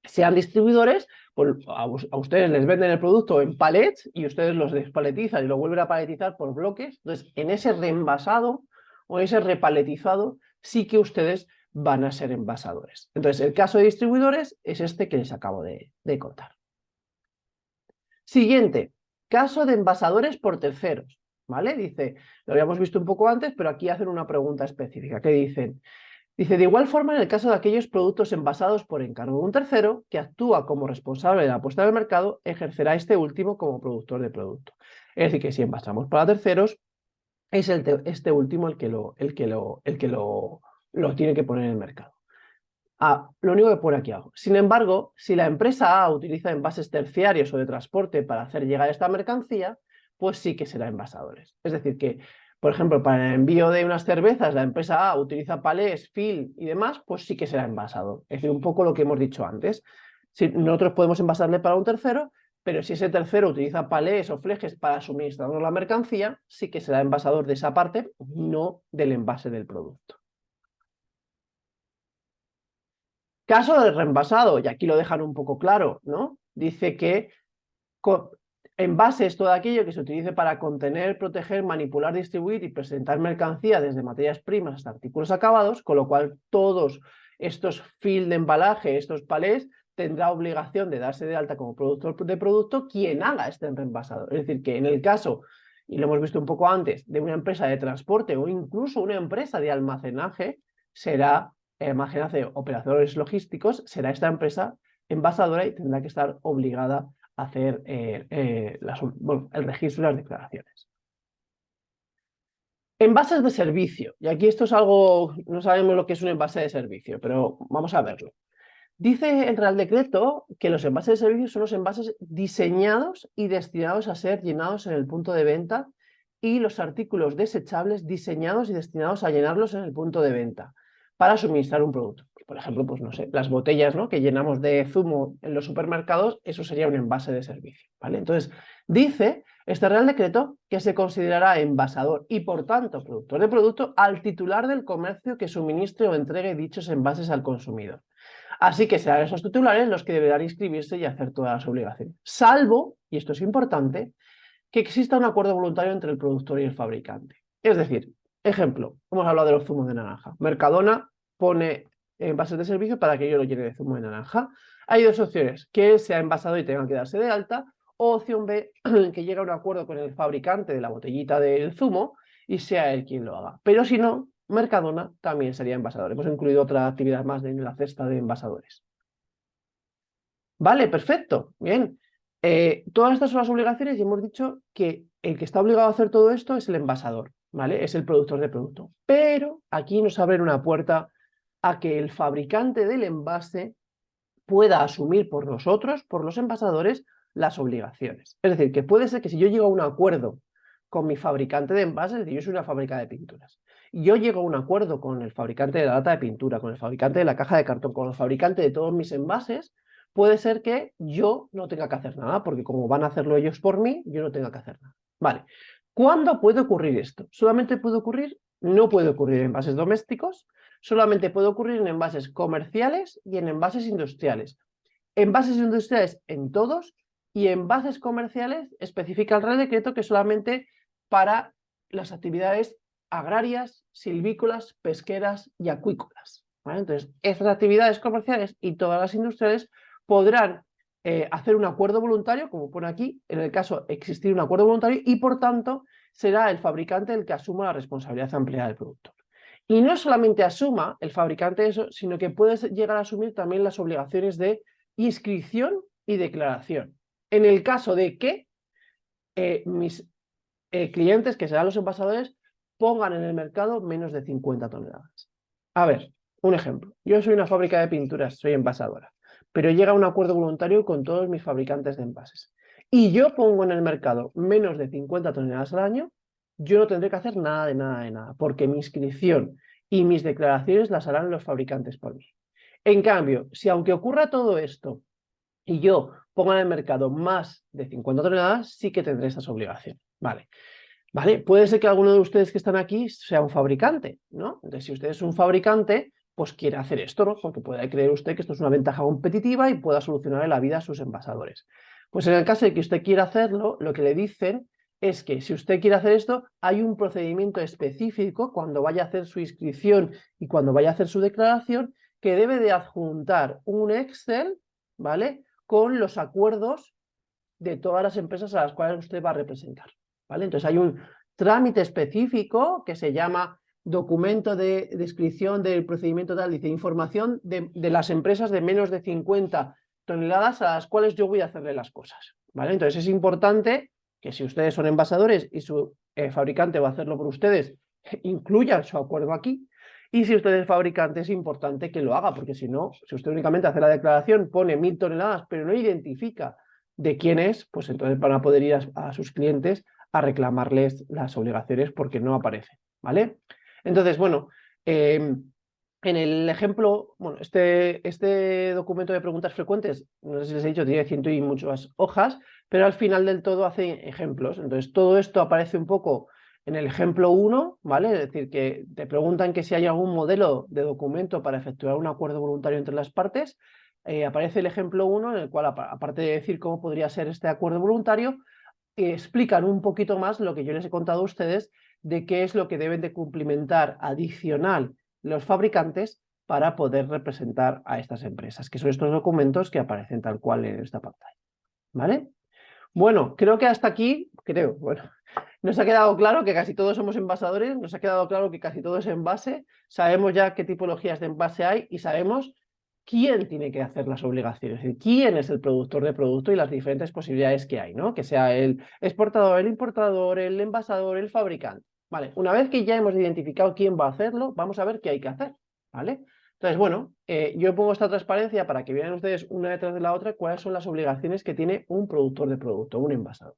sean distribuidores, pues a ustedes les venden el producto en palets y ustedes los despaletizan y lo vuelven a paletizar por bloques. Entonces, en ese reenvasado o ese repaletizado sí que ustedes van a ser envasadores. Entonces, el caso de distribuidores es este que les acabo de contar. Siguiente, caso de envasadores por terceros, ¿vale? Dice, lo habíamos visto un poco antes, pero aquí hacen una pregunta específica, que dicen, de igual forma en el caso de aquellos productos envasados por encargo de un tercero que actúa como responsable de la puesta en el mercado, ejercerá este último como productor de producto. Es decir, que si envasamos para terceros, es este último el que lo tiene que poner en el mercado. Lo único que pone aquí abajo. Sin embargo, si la empresa A utiliza envases terciarios o de transporte para hacer llegar esta mercancía, pues sí que será envasadores. Es decir, que, por ejemplo, para el envío de unas cervezas, la empresa A utiliza palés, fil y demás, pues sí que será envasador. Es decir, un poco lo que hemos dicho antes. Si nosotros podemos envasarle para un tercero, pero si ese tercero utiliza palés o flejes para suministrarnos la mercancía, sí que será envasador de esa parte, no del envase del producto. Caso del reenvasado, y aquí lo dejan un poco claro, ¿no? Dice que envase es todo aquello que se utilice para contener, proteger, manipular, distribuir y presentar mercancía desde materias primas hasta artículos acabados, con lo cual todos estos fill de embalaje, estos palés, tendrá obligación de darse de alta como productor de producto quien haga este reenvasado. Es decir, que en el caso, y lo hemos visto un poco antes, de una empresa de transporte o incluso una empresa de almacenaje, será almacenaje, operadores logísticos, será esta empresa envasadora y tendrá que estar obligada a hacer el registro y las declaraciones. Envases de servicio, y aquí esto es algo, no sabemos lo que es un envase de servicio, pero vamos a verlo. Dice el Real Decreto que los envases de servicio son los envases diseñados y destinados a ser llenados en el punto de venta y los artículos desechables diseñados y destinados a llenarlos en el punto de venta para suministrar un producto. Por ejemplo, pues no sé, las botellas, ¿no?, que llenamos de zumo en los supermercados, eso sería un envase de servicio, ¿vale? Entonces, dice este Real Decreto que se considerará envasador y, por tanto, productor de producto al titular del comercio que suministre o entregue dichos envases al consumidor. Así que serán esos titulares los que deberán inscribirse y hacer todas las obligaciones. Salvo, y esto es importante, que exista un acuerdo voluntario entre el productor y el fabricante. Es decir, ejemplo, hemos hablado de los zumos de naranja. Mercadona pone envases de servicio para que yo lo llene de zumo de naranja. Hay dos opciones, que él sea envasado y tenga que darse de alta, o opción B, que llegue a un acuerdo con el fabricante de la botellita del zumo y sea él quien lo haga. Pero si no, Mercadona también sería envasador. Hemos incluido otra actividad más en la cesta de envasadores. Vale, perfecto, bien. Todas estas son las obligaciones y hemos dicho que el que está obligado a hacer todo esto es el envasador, ¿vale? Es el productor de producto. Pero aquí nos abren una puerta a que el fabricante del envase pueda asumir por nosotros, por los envasadores, las obligaciones. Es decir, que puede ser que si yo llego a un acuerdo con mi fabricante de envases, es decir, yo soy una fábrica de pinturas, y yo llego a un acuerdo con el fabricante de la lata de pintura, con el fabricante de la caja de cartón, con el fabricante de todos mis envases, puede ser que yo no tenga que hacer nada, porque como van a hacerlo ellos por mí, yo no tenga que hacer nada. Vale, ¿cuándo puede ocurrir esto? Solamente puede ocurrir, no puede ocurrir en envases domésticos, solamente puede ocurrir en envases comerciales y en envases industriales. Envases industriales en todos y envases comerciales especifica el Real Decreto que solamente para las actividades agrarias, silvícolas, pesqueras y acuícolas, ¿vale? Entonces, estas actividades comerciales y todas las industriales podrán hacer un acuerdo voluntario, como pone aquí, en el caso existir un acuerdo voluntario, y por tanto será el fabricante el que asuma la responsabilidad ampliada del productor. Y no solamente asuma el fabricante eso, sino que puede llegar a asumir también las obligaciones de inscripción y declaración. En el caso de que mis clientes, que serán los envasadores, pongan en el mercado menos de 50 toneladas. A ver, un ejemplo. Yo soy una fábrica de pinturas, soy envasadora, pero llega un acuerdo voluntario con todos mis fabricantes de envases. Y yo pongo en el mercado menos de 50 toneladas al año, yo no tendré que hacer nada de nada de nada, porque mi inscripción y mis declaraciones las harán los fabricantes por mí. En cambio, si aunque ocurra todo esto y yo pongo en el mercado más de 50 toneladas, sí que tendré estas obligaciones. Vale. Vale, puede ser que alguno de ustedes que están aquí sea un fabricante, ¿no? Entonces, si usted es un fabricante, pues quiere hacer esto, ¿no? Porque puede creer usted que esto es una ventaja competitiva y pueda solucionar la vida a sus envasadores. Pues en el caso de que usted quiera hacerlo, lo que le dicen es que si usted quiere hacer esto, hay un procedimiento específico cuando vaya a hacer su inscripción y cuando vaya a hacer su declaración, que debe de adjuntar un Excel, ¿vale?, con los acuerdos de todas las empresas a las cuales usted va a representar, ¿vale? Entonces hay un trámite específico que se llama documento de descripción del procedimiento tal, dice información de las empresas de menos de 50 toneladas a las cuales yo voy a hacerle las cosas, ¿vale? Entonces es importante que si ustedes son envasadores y su fabricante va a hacerlo por ustedes, incluyan su acuerdo aquí. Y si usted es fabricante, es importante que lo haga, porque si no, si usted únicamente hace la declaración, pone 1000 toneladas, pero no identifica de quién es, pues entonces van a poder ir a sus clientes a reclamarles las obligaciones porque no aparece, ¿vale? Entonces, bueno, En el ejemplo, bueno, este documento de preguntas frecuentes, no sé si les he dicho, tiene ciento y muchas hojas, pero al final del todo hace ejemplos. Entonces, todo esto aparece un poco en el ejemplo 1, ¿vale? Es decir, que te preguntan que si hay algún modelo de documento para efectuar un acuerdo voluntario entre las partes. Aparece el ejemplo 1, en el cual, aparte de decir cómo podría ser este acuerdo voluntario, explican un poquito más lo que yo les he contado a ustedes de qué es lo que deben de cumplimentar adicional los fabricantes para poder representar a estas empresas, que son estos documentos que aparecen tal cual en esta pantalla. ¿Vale? Bueno, creo que hasta aquí, bueno, nos ha quedado claro que casi todos somos envasadores, nos ha quedado claro que casi todo es envase, sabemos ya qué tipologías de envase hay y sabemos quién tiene que hacer las obligaciones, es decir, quién es el productor de producto y las diferentes posibilidades que hay, ¿no? Que sea el exportador, el importador, el envasador, el fabricante. Vale, una vez que ya hemos identificado quién va a hacerlo, vamos a ver qué hay que hacer, ¿vale? Entonces, bueno, yo pongo esta transparencia para que vean ustedes una detrás de la otra cuáles son las obligaciones que tiene un productor de producto, un envasador.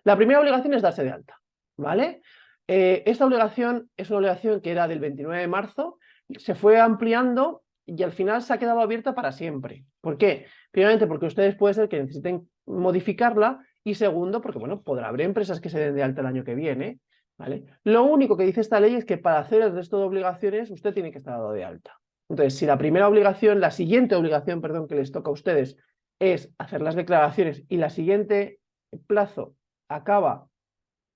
La primera obligación es darse de alta, ¿vale? Esta obligación es una obligación que era del 29 de marzo, se fue ampliando y al final se ha quedado abierta para siempre. ¿Por qué? Primeramente porque ustedes puede ser que necesiten modificarla y segundo porque, bueno, podrá haber empresas que se den de alta el año que viene, ¿vale? Lo único que dice esta ley es que para hacer el resto de obligaciones usted tiene que estar dado de alta. Entonces, si la primera obligación, la siguiente obligación, perdón, que les toca a ustedes es hacer las declaraciones y la siguiente plazo acaba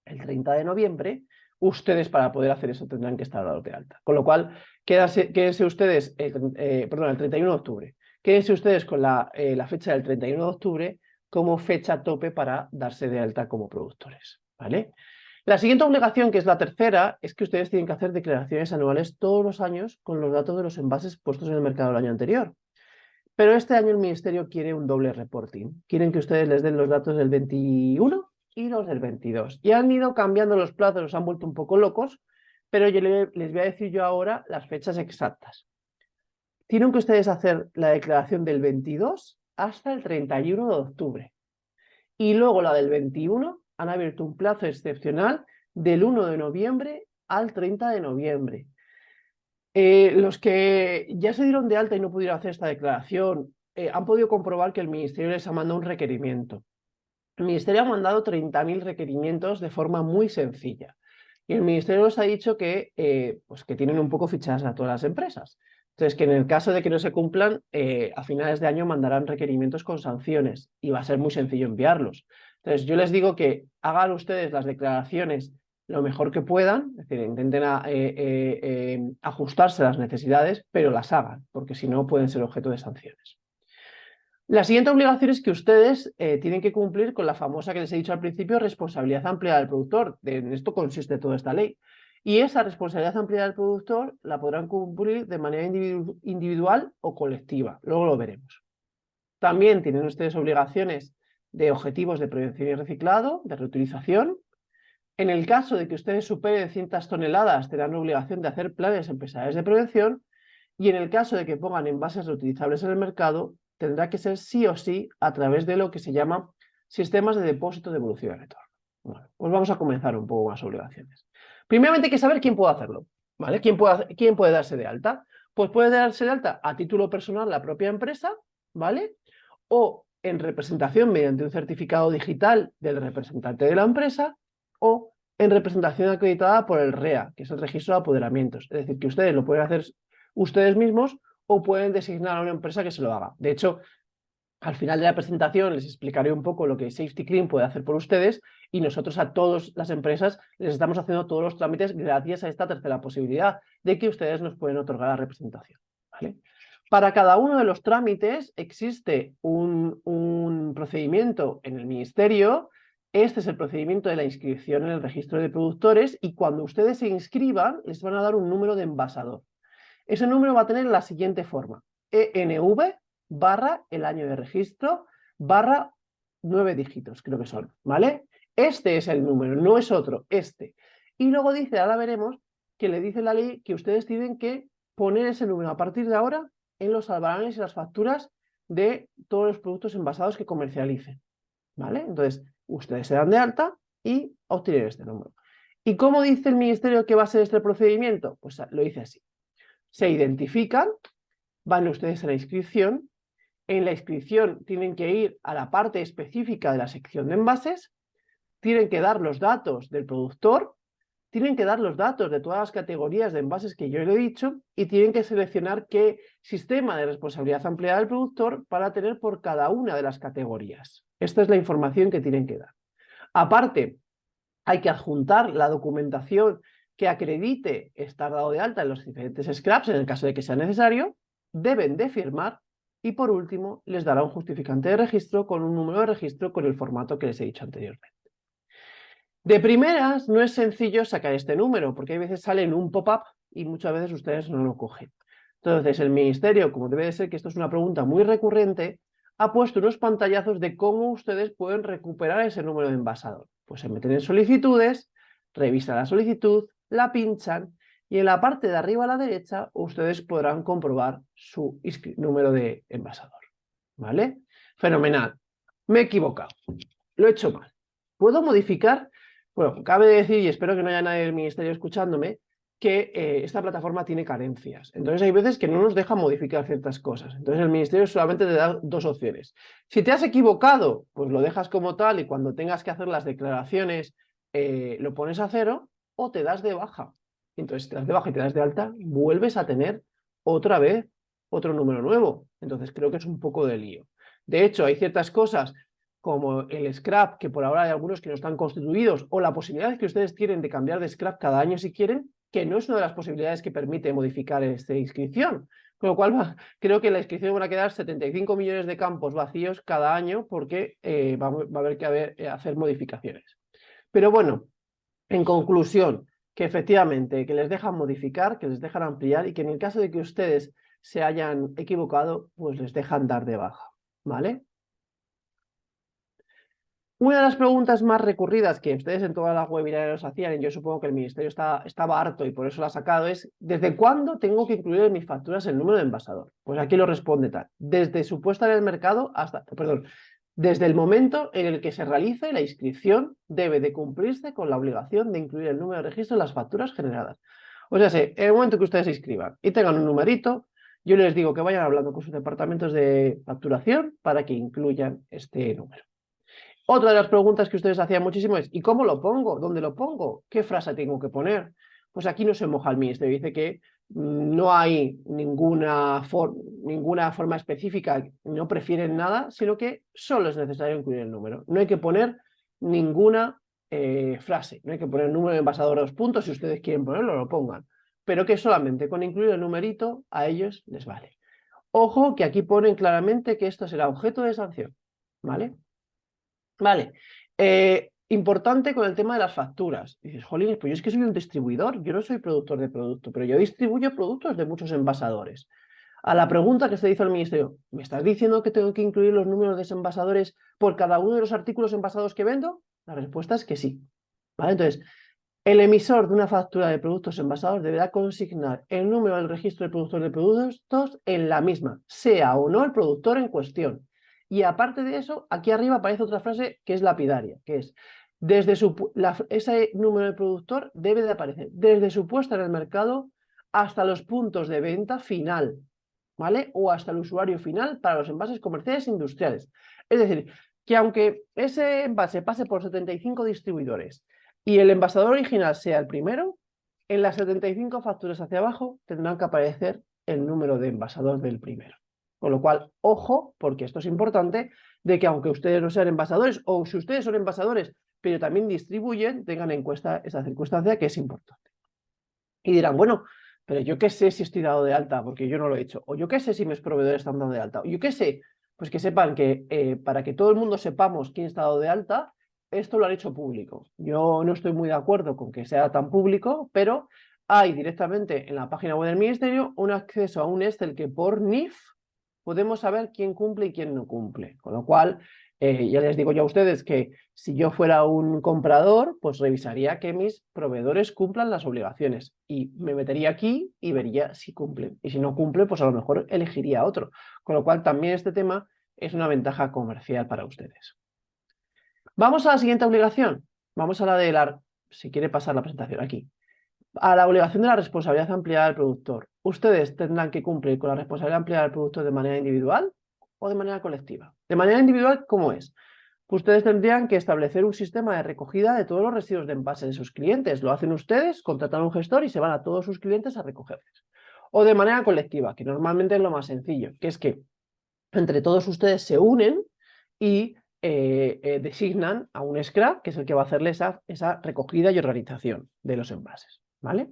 el 30 de noviembre, ustedes para poder hacer eso tendrán que estar dados de alta. Con lo cual, quédense ustedes, el 31 de octubre, quédense ustedes con la fecha del 31 de octubre como fecha tope para darse de alta como productores, ¿vale? La siguiente obligación, que es la tercera, es que ustedes tienen que hacer declaraciones anuales todos los años con los datos de los envases puestos en el mercado el año anterior. Pero este año el Ministerio quiere un doble reporting. Quieren que ustedes les den los datos del 21 y los del 22. Y han ido cambiando los plazos, los han vuelto un poco locos, pero yo les voy a decir yo ahora las fechas exactas. Tienen que ustedes hacer la declaración del 22 hasta el 31 de octubre. Y luego la del 21 han abierto un plazo excepcional del 1 de noviembre al 30 de noviembre. Los que ya se dieron de alta y no pudieron hacer esta declaración han podido comprobar que el Ministerio les ha mandado un requerimiento. El Ministerio ha mandado 30.000 requerimientos de forma muy sencilla. Y el Ministerio nos ha dicho pues que tienen un poco fichadas a todas las empresas. Entonces, que en el caso de que no se cumplan, a finales de año mandarán requerimientos con sanciones y va a ser muy sencillo enviarlos. Entonces, yo les digo que hagan ustedes las declaraciones lo mejor que puedan, es decir, intenten ajustarse a las necesidades, pero las hagan, porque si no pueden ser objeto de sanciones. La siguiente obligación es que ustedes tienen que cumplir con la famosa que les he dicho al principio, responsabilidad ampliada del productor. En esto consiste toda esta ley. Y esa responsabilidad ampliada del productor la podrán cumplir de manera individual o colectiva. Luego lo veremos. También tienen ustedes obligaciones de objetivos de prevención y reciclado, de reutilización. En el caso de que ustedes superen ciertas toneladas, tendrán la obligación de hacer planes empresariales de prevención. Y en el caso de que pongan envases reutilizables en el mercado, tendrá que ser sí o sí a través de lo que se llama sistemas de depósito, devolución y retorno. Bueno, pues vamos a comenzar un poco con las obligaciones. Primeramente hay que saber quién puede hacerlo, ¿vale? ¿Quién puede darse de alta? Pues puede darse de alta a título personal la propia empresa, ¿vale? O en representación mediante un certificado digital del representante de la empresa, o en representación acreditada por el REA, que es el Registro de Apoderamientos. Es decir, que ustedes lo pueden hacer ustedes mismos o pueden designar a una empresa que se lo haga. De hecho, al final de la presentación les explicaré un poco lo que Safety Clean puede hacer por ustedes y nosotros a todas las empresas les estamos haciendo todos los trámites gracias a esta tercera posibilidad de que ustedes nos pueden otorgar la representación, ¿vale? Para cada uno de los trámites existe un procedimiento en el Ministerio. Este es el procedimiento de la inscripción en el registro de productores y cuando ustedes se inscriban les van a dar un número de envasador. Ese número va a tener la siguiente forma: ENV barra el año de registro barra 9 dígitos, creo que son, ¿vale? Este es el número, no es otro, este. Y luego dice, ahora veremos, que le dice la ley que ustedes tienen que poner ese número a partir de ahora en los albaranes y las facturas de todos los productos envasados que comercialicen, ¿vale? Entonces, ustedes se dan de alta y obtienen este número. ¿Y cómo dice el Ministerio que va a ser este procedimiento? Pues lo dice así. Se identifican, van ustedes a la inscripción. En la inscripción tienen que ir a la parte específica de la sección de envases, tienen que dar los datos del productor, tienen que dar los datos de todas las categorías de envases que yo le he dicho y tienen que seleccionar qué sistema de responsabilidad ampliada del productor para tener por cada una de las categorías. Esta es la información que tienen que dar. Aparte, hay que adjuntar la documentación que acredite estar dado de alta en los diferentes scraps en el caso de que sea necesario, deben de firmar y por último les dará un justificante de registro con un número de registro con el formato que les he dicho anteriormente. De primeras no es sencillo sacar este número porque hay veces sale en un pop-up y muchas veces ustedes no lo cogen. Entonces el ministerio, como debe de ser que esto es una pregunta muy recurrente, ha puesto unos pantallazos de cómo ustedes pueden recuperar ese número de envasador. Pues se meten en solicitudes, revisan la solicitud, la pinchan y en la parte de arriba a la derecha ustedes podrán comprobar su número de envasador. ¿Vale? Fenomenal. Me he equivocado. Lo he hecho mal. ¿Puedo modificar? Bueno, cabe decir, y espero que no haya nadie del ministerio escuchándome, que esta plataforma tiene carencias. Entonces hay veces que no nos deja modificar ciertas cosas. Entonces el ministerio solamente te da dos opciones. Si te has equivocado, pues lo dejas como tal y cuando tengas que hacer las declaraciones lo pones a 0 o te das de baja. Entonces si te das de baja y te das de alta, vuelves a tener otra vez otro número nuevo. Entonces creo que es un poco de lío. De hecho, hay ciertas cosas como el scrap, que por ahora hay algunos que no están constituidos, o la posibilidad que ustedes tienen de cambiar de scrap cada año si quieren, que no es una de las posibilidades que permite modificar esta inscripción. Con lo cual creo que en la inscripción van a quedar 75 millones de campos vacíos cada año porque va a haber que hacer modificaciones. Pero bueno, en conclusión, que efectivamente que les dejan modificar, que les dejan ampliar y que en el caso de que ustedes se hayan equivocado, pues les dejan dar de baja, ¿vale? Una de las preguntas más recurridas que ustedes en todas las webinars hacían, y yo supongo que el ministerio estaba harto y por eso lo ha sacado, es ¿desde cuándo tengo que incluir en mis facturas el número de envasador? Pues aquí lo responde tal. Desde su puesta en el mercado hasta, perdón, desde el momento en el que se realice la inscripción debe de cumplirse con la obligación de incluir el número de registro en las facturas generadas. O sea, en el momento que ustedes se inscriban y tengan un numerito, yo les digo que vayan hablando con sus departamentos de facturación para que incluyan este número. Otra de las preguntas que ustedes hacían muchísimo es ¿y cómo lo pongo? ¿Dónde lo pongo? ¿Qué frase tengo que poner? Pues aquí no se moja el ministerio, dice que no hay ninguna forma específica, no prefieren nada, sino que solo es necesario incluir el número. No hay que poner ninguna frase, no hay que poner número de envasador a 2 puntos, si ustedes quieren ponerlo, lo pongan. Pero que solamente con incluir el numerito a ellos les vale. Ojo que aquí ponen claramente que esto será objeto de sanción, ¿vale? Vale, importante con el tema de las facturas. Dices, jolines, pues yo es que soy un distribuidor, yo no soy productor de producto, pero yo distribuyo productos de muchos envasadores. A la pregunta que se hizo al ministerio, ¿me estás diciendo que tengo que incluir los números de desenvasadores por cada uno de los artículos envasados que vendo? La respuesta es que sí. ¿Vale? Entonces, el emisor de una factura de productos envasados deberá consignar el número del registro de productor de productos en la misma, sea o no el productor en cuestión. Y aparte de eso, aquí arriba aparece otra frase que es lapidaria, que es ese número de productor debe de aparecer desde su puesta en el mercado hasta los puntos de venta final, ¿vale? O hasta el usuario final para los envases comerciales e industriales. Es decir, que aunque ese envase pase por 75 distribuidores y el envasador original sea el primero, en las 75 facturas hacia abajo tendrán que aparecer el número de envasador del primero. Con lo cual, ojo, porque esto es importante, de que aunque ustedes no sean envasadores, o si ustedes son envasadores, pero también distribuyen, tengan en cuenta esa circunstancia que es importante. Y dirán, bueno, pero yo qué sé si estoy dado de alta, porque yo no lo he hecho, o yo qué sé si mis proveedores están dado de alta, o yo qué sé, pues que sepan que para que todo el mundo sepamos quién está dado de alta, esto lo han hecho público. Yo no estoy muy de acuerdo con que sea tan público, pero hay directamente en la página web del ministerio un acceso a un Excel que por NIF podemos saber quién cumple y quién no cumple. Con lo cual, ya les digo yo a ustedes que si yo fuera un comprador, pues revisaría que mis proveedores cumplan las obligaciones y me metería aquí y vería si cumplen. Y si no cumple, pues a lo mejor elegiría otro. Con lo cual, también este tema es una ventaja comercial para ustedes. Vamos a la siguiente obligación. Vamos a la de la... Si quiere pasar la presentación aquí. a la obligación de la responsabilidad ampliada del productor. Ustedes tendrán que cumplir con la responsabilidad ampliada del productor de manera individual o de manera colectiva. De manera individual, ¿cómo es? Ustedes tendrían que establecer un sistema de recogida de todos los residuos de envase de sus clientes. Lo hacen ustedes, contratan a un gestor y se van a todos sus clientes a recogerlos. O de manera colectiva, que normalmente es lo más sencillo, que es que entre todos ustedes se unen y designan a un scrap, que es el que va a hacerle esa recogida y organización de los envases, ¿vale?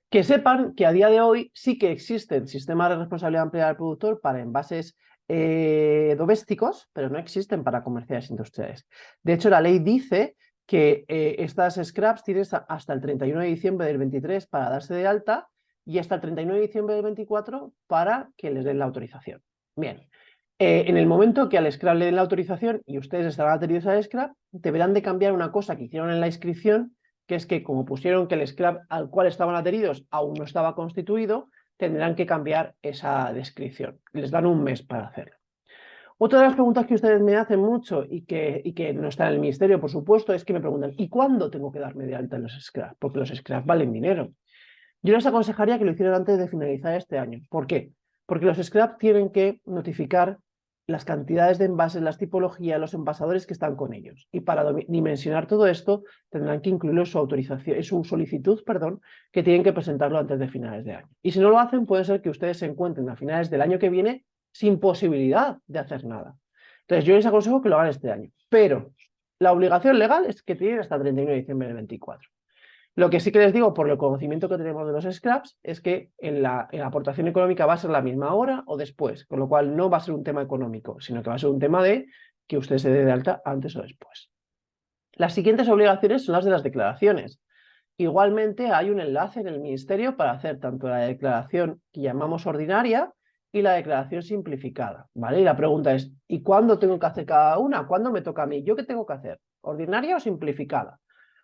Que sepan que a día de hoy sí que existen sistemas de responsabilidad ampliada del productor para envases domésticos, pero no existen para comerciales industriales. De hecho, la ley dice que estas scraps tienen hasta el 31 de diciembre del 23 para darse de alta y hasta el 31 de diciembre del 24 para que les den la autorización. Bien, en el momento que al scrap le den la autorización y ustedes estarán adheridos al scrap, deberán de cambiar una cosa que hicieron en la inscripción, que es que como pusieron que el scrap al cual estaban adheridos aún no estaba constituido, tendrán que cambiar esa descripción. Les dan un mes para hacerlo. Otra de las preguntas que ustedes me hacen mucho y que no está en el ministerio, por supuesto, es que me preguntan, ¿y cuándo tengo que darme de alta en los scraps? Porque los scraps valen dinero. Yo les aconsejaría que lo hicieran antes de finalizar este año. ¿Por qué? Porque los scraps tienen que notificar las cantidades de envases, las tipologías, los envasadores que están con ellos. Y para dimensionar todo esto, tendrán que incluirlo en su autorización, en su solicitud, perdón, que tienen que presentarlo antes de finales de año. Y si no lo hacen, puede ser que ustedes se encuentren a finales del año que viene sin posibilidad de hacer nada. Entonces, yo les aconsejo que lo hagan este año. Pero la obligación legal es que tienen hasta el 31 de diciembre del 24. Lo que sí que les digo, por el conocimiento que tenemos de los scraps, es que en la aportación económica va a ser la misma hora o después, con lo cual no va a ser un tema económico, sino que va a ser un tema de que usted se dé de alta antes o después. Las siguientes obligaciones son las de las declaraciones. Igualmente hay un enlace en el ministerio para hacer tanto la declaración que llamamos ordinaria y la declaración simplificada, ¿vale? Y la pregunta es, ¿y cuándo tengo que hacer cada una? ¿Cuándo me toca a mí? ¿Yo qué tengo que hacer? ¿Ordinaria o simplificada?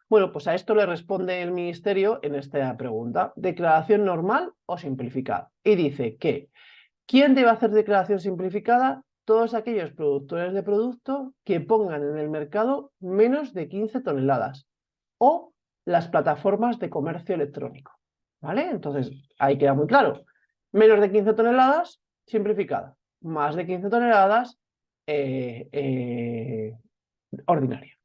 Bueno, pues a esto le responde el ministerio en esta pregunta, ¿declaración normal o simplificada? Y dice que, ¿quién debe hacer declaración simplificada? Todos aquellos productores de producto que pongan en el mercado menos de 15 toneladas o las plataformas de comercio electrónico, ¿vale? Entonces, ahí queda muy claro. Menos de 15 toneladas, simplificada. Más de 15 toneladas, ordinaria.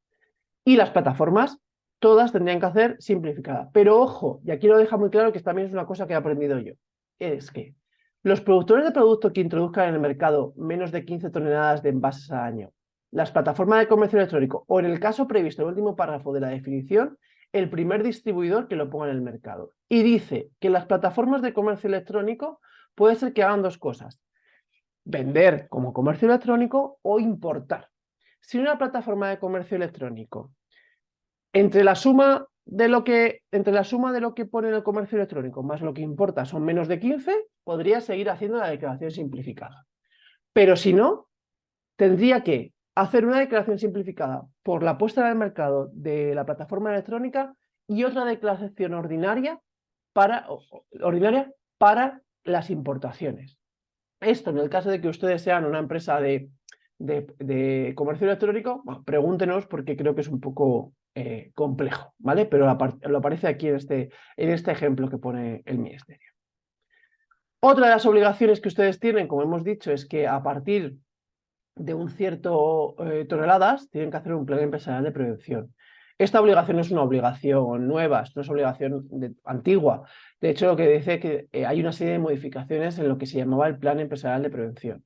Y las plataformas, todas tendrían que hacer simplificada. Pero ojo, y aquí lo deja muy claro que también es una cosa que he aprendido yo, es que los productores de producto que introduzcan en el mercado menos de 15 toneladas de envases al año, las plataformas de comercio electrónico, o en el caso previsto en el último párrafo de la definición, el primer distribuidor que lo ponga en el mercado. Y dice que las plataformas de comercio electrónico puede ser que hagan dos cosas, vender como comercio electrónico o importar. Si una plataforma de comercio electrónico entre la suma de lo que pone en el comercio electrónico más lo que importa son menos de 15, podría seguir haciendo la declaración simplificada. Pero si no, tendría que hacer una declaración simplificada por la puesta en el mercado de la plataforma electrónica y otra declaración ordinaria para las importaciones. Esto en el caso de que ustedes sean una empresa de comercio electrónico, bueno, pregúntenos porque creo que es un poco complejo, ¿vale? Pero lo aparece aquí en este ejemplo que pone el ministerio. Otra de las obligaciones que ustedes tienen, como hemos dicho, es que a partir de un cierto toneladas tienen que hacer un plan empresarial de prevención. Esta obligación es una obligación nueva, es una obligación antigua. De hecho, lo que dice es que hay una serie de modificaciones en lo que se llamaba el plan empresarial de prevención.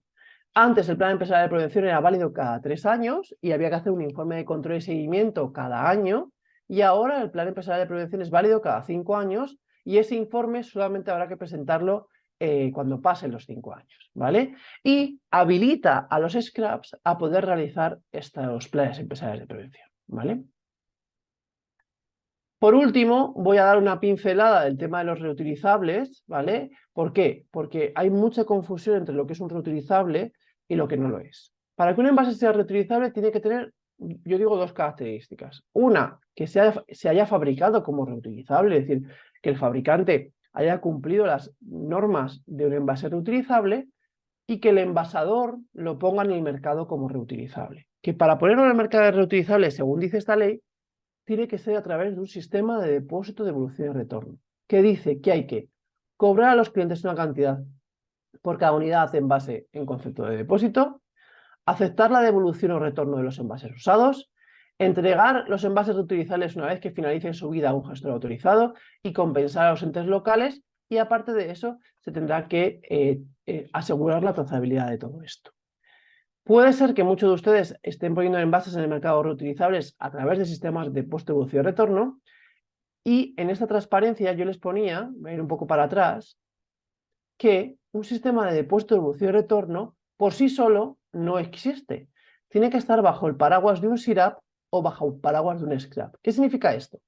Antes el plan empresarial de prevención era válido cada 3 años y había que hacer un informe de control y seguimiento cada año, y ahora el plan empresarial de prevención es válido cada 5 años y ese informe solamente habrá que presentarlo cuando pasen los 5 años, ¿vale? Y habilita a los scraps a poder realizar estos planes empresariales de prevención, ¿vale? Por último, voy a dar una pincelada del tema de los reutilizables, ¿vale? ¿Por qué? Porque hay mucha confusión entre lo que es un reutilizable y lo que no lo es. Para que un envase sea reutilizable tiene que tener, yo digo, dos características. Una, que se haya fabricado como reutilizable, es decir, que el fabricante haya cumplido las normas de un envase reutilizable y que el envasador lo ponga en el mercado como reutilizable. Que para ponerlo en el mercado reutilizable, según dice esta ley, tiene que ser a través de un sistema de depósito, devolución y retorno, que dice que hay que cobrar a los clientes una cantidad por cada unidad en base en concepto de depósito, aceptar la devolución o retorno de los envases usados, entregar los envases reutilizables una vez que finalicen su vida a un gestor autorizado y compensar a los entes locales, y aparte de eso se tendrá que asegurar la trazabilidad de todo esto. Puede ser que muchos de ustedes estén poniendo envases en el mercado reutilizables a través de sistemas de depósito, devolución y retorno, y en esta transparencia yo les ponía, voy a ir un poco para atrás, que un sistema de depósito, devolución y retorno por sí solo no existe. Tiene que estar bajo el paraguas de un SIRAP o bajo el paraguas de un SCRAP. ¿Qué significa esto?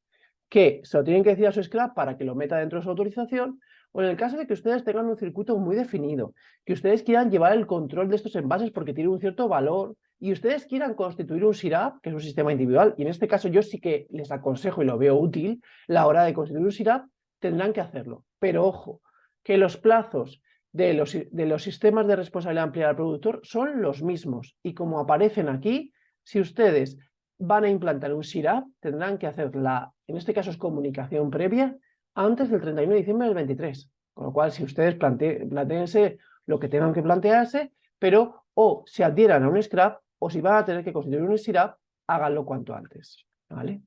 Que se lo tienen que decir a su SCRAP para que lo meta dentro de su autorización, o en el caso de que ustedes tengan un circuito muy definido, que ustedes quieran llevar el control de estos envases porque tienen un cierto valor, y ustedes quieran constituir un SIRAP, que es un sistema individual, y en este caso yo sí que les aconsejo y lo veo útil, la hora de constituir un SIRAP, tendrán que hacerlo. Pero ojo, que los plazos de los sistemas de responsabilidad ampliada del productor son los mismos, y como aparecen aquí, si ustedes van a implantar un SIRAP, tendrán que hacer en este caso es comunicación previa, antes del 31 de diciembre del 23. Con lo cual, si ustedes planteense lo que tengan que plantearse, pero o se adhieran a un SCRAP, o si van a tener que constituir un SIRAP, háganlo cuanto antes. ¿Vale?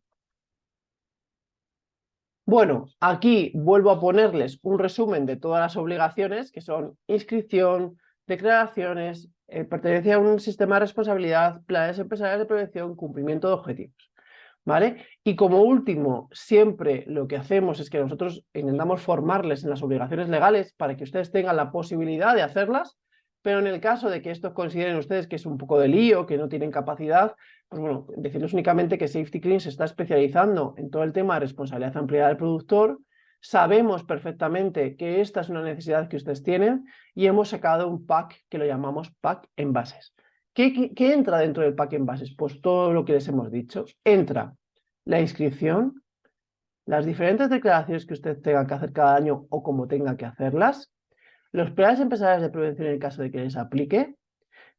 Bueno, aquí vuelvo a ponerles un resumen de todas las obligaciones, que son inscripción, declaraciones, pertenencia a un sistema de responsabilidad, planes empresariales de prevención, cumplimiento de objetivos. ¿Vale? Y como último, siempre lo que hacemos es que nosotros intentamos formarles en las obligaciones legales para que ustedes tengan la posibilidad de hacerlas, pero en el caso de que estos consideren ustedes que es un poco de lío, que no tienen capacidad, pues bueno, decirles únicamente que Safety Clean se está especializando en todo el tema de responsabilidad ampliada del productor. Sabemos perfectamente que esta es una necesidad que ustedes tienen y hemos sacado un pack que lo llamamos pack envases. ¿Qué entra dentro del pack envases? Pues todo lo que les hemos dicho. Entra la inscripción, las diferentes declaraciones que usted tenga que hacer cada año o como tenga que hacerlas, los planes empresariales de prevención en el caso de que les aplique,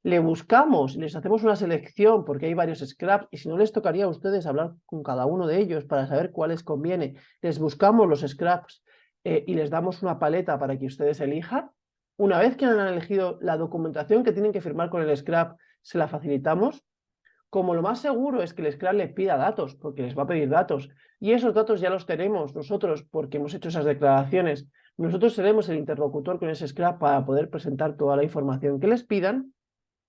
le buscamos, les hacemos una selección porque hay varios scraps y si no les tocaría a ustedes hablar con cada uno de ellos para saber cuál les conviene, les buscamos los scraps y les damos una paleta para que ustedes elijan. Una vez que han elegido la documentación que tienen que firmar con el scrap, se la facilitamos. Como lo más seguro es que el SCRAP les pida datos, porque les va a pedir datos, y esos datos ya los tenemos nosotros porque hemos hecho esas declaraciones. Nosotros seremos el interlocutor con ese SCRAP para poder presentar toda la información que les pidan,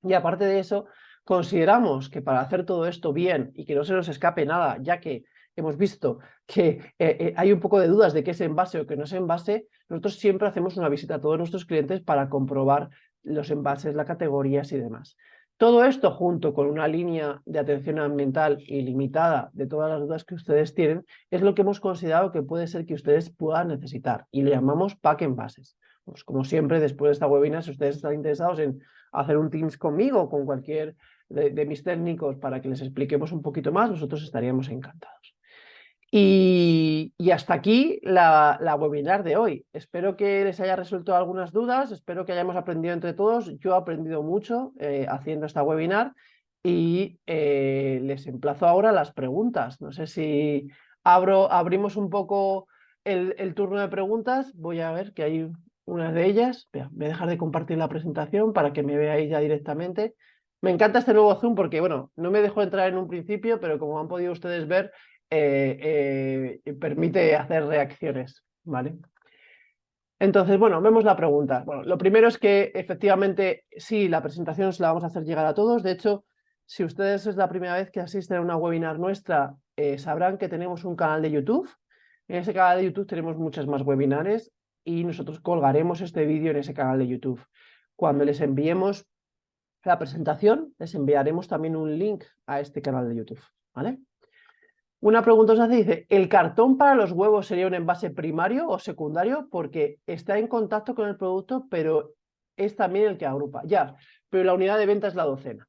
y aparte de eso, consideramos que para hacer todo esto bien y que no se nos escape nada, ya que hemos visto que hay un poco de dudas de qué es envase o qué no es envase, nosotros siempre hacemos una visita a todos nuestros clientes para comprobar los envases, las categorías y demás. Todo esto junto con una línea de atención ambiental ilimitada de todas las dudas que ustedes tienen es lo que hemos considerado que puede ser que ustedes puedan necesitar y le llamamos pack envases. Pues como siempre, después de esta webinar, si ustedes están interesados en hacer un Teams conmigo o con cualquier de mis técnicos para que les expliquemos un poquito más, nosotros estaríamos encantados. Y hasta aquí la webinar de hoy. Espero que les haya resuelto algunas dudas, espero que hayamos aprendido entre todos. Yo he aprendido mucho haciendo esta webinar y les emplazo ahora a las preguntas. No sé si abrimos un poco el turno de preguntas. Voy a ver que hay una de ellas. Voy a dejar de compartir la presentación para que me veáis ya directamente. Me encanta este nuevo Zoom porque, bueno, no me dejó entrar en un principio, pero como han podido ustedes ver, permite hacer reacciones, ¿vale? Entonces, bueno, vemos la pregunta. Bueno, lo primero es que efectivamente sí, la presentación se la vamos a hacer llegar a todos. De hecho, si ustedes es la primera vez que asisten a una webinar nuestra, sabrán que tenemos un canal de YouTube. En ese canal de YouTube tenemos muchas más webinares y nosotros colgaremos este vídeo en ese canal de YouTube. Cuando les enviemos la presentación, les enviaremos también un link a este canal de YouTube, ¿vale? Una pregunta os hace, dice, ¿el cartón para los huevos sería un envase primario o secundario? Porque está en contacto con el producto, pero es también el que agrupa. Ya, pero la unidad de venta es la docena,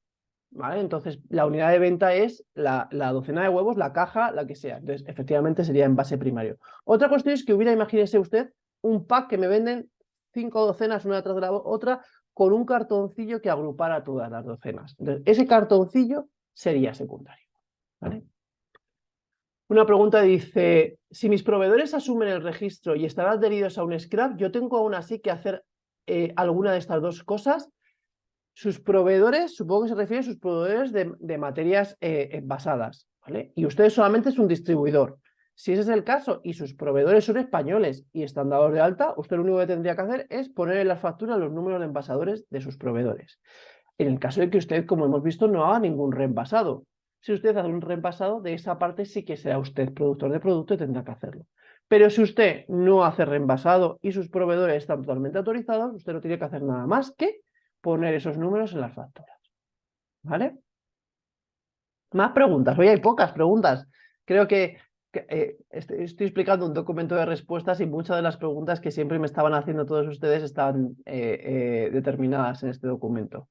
¿vale? Entonces, la unidad de venta es la docena de huevos, la caja, la que sea. Entonces, efectivamente, sería envase primario. Otra cuestión es que hubiera, imagínese usted, un pack que me venden 5 docenas una tras de la otra con un cartoncillo que agrupara todas las docenas. Entonces, ese cartoncillo sería secundario, ¿vale? Una pregunta dice, si mis proveedores asumen el registro y están adheridos a un scrap, yo tengo aún así que hacer alguna de estas dos cosas. Sus proveedores, supongo que se refiere a sus proveedores de materias envasadas, ¿vale? Y usted solamente es un distribuidor. Si ese es el caso y sus proveedores son españoles y están dados de alta, usted lo único que tendría que hacer es poner en las facturas los números de envasadores de sus proveedores. En el caso de que usted, como hemos visto, no haga ningún reenvasado. Si usted hace un reenvasado, de esa parte sí que será usted productor de producto y tendrá que hacerlo. Pero si usted no hace reenvasado y sus proveedores están totalmente autorizados, usted no tiene que hacer nada más que poner esos números en las facturas. ¿Vale? Más preguntas. Hoy hay pocas preguntas. Creo que estoy explicando un documento de respuestas y muchas de las preguntas que siempre me estaban haciendo todos ustedes están determinadas en este documento.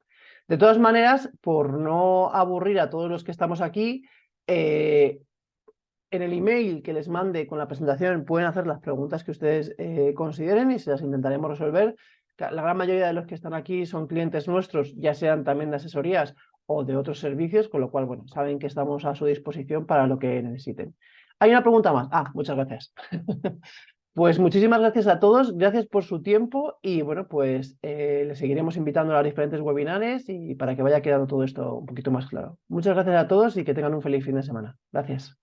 De todas maneras, por no aburrir a todos los que estamos aquí, en el email que les mande con la presentación pueden hacer las preguntas que ustedes consideren y se las intentaremos resolver. La gran mayoría de los que están aquí son clientes nuestros, ya sean también de asesorías o de otros servicios, con lo cual, bueno, saben que estamos a su disposición para lo que necesiten. Hay una pregunta más. Muchas gracias. Pues muchísimas gracias a todos, gracias por su tiempo y bueno, pues les seguiremos invitando a los diferentes webinares y para que vaya quedando todo esto un poquito más claro. Muchas gracias a todos y que tengan un feliz fin de semana. Gracias.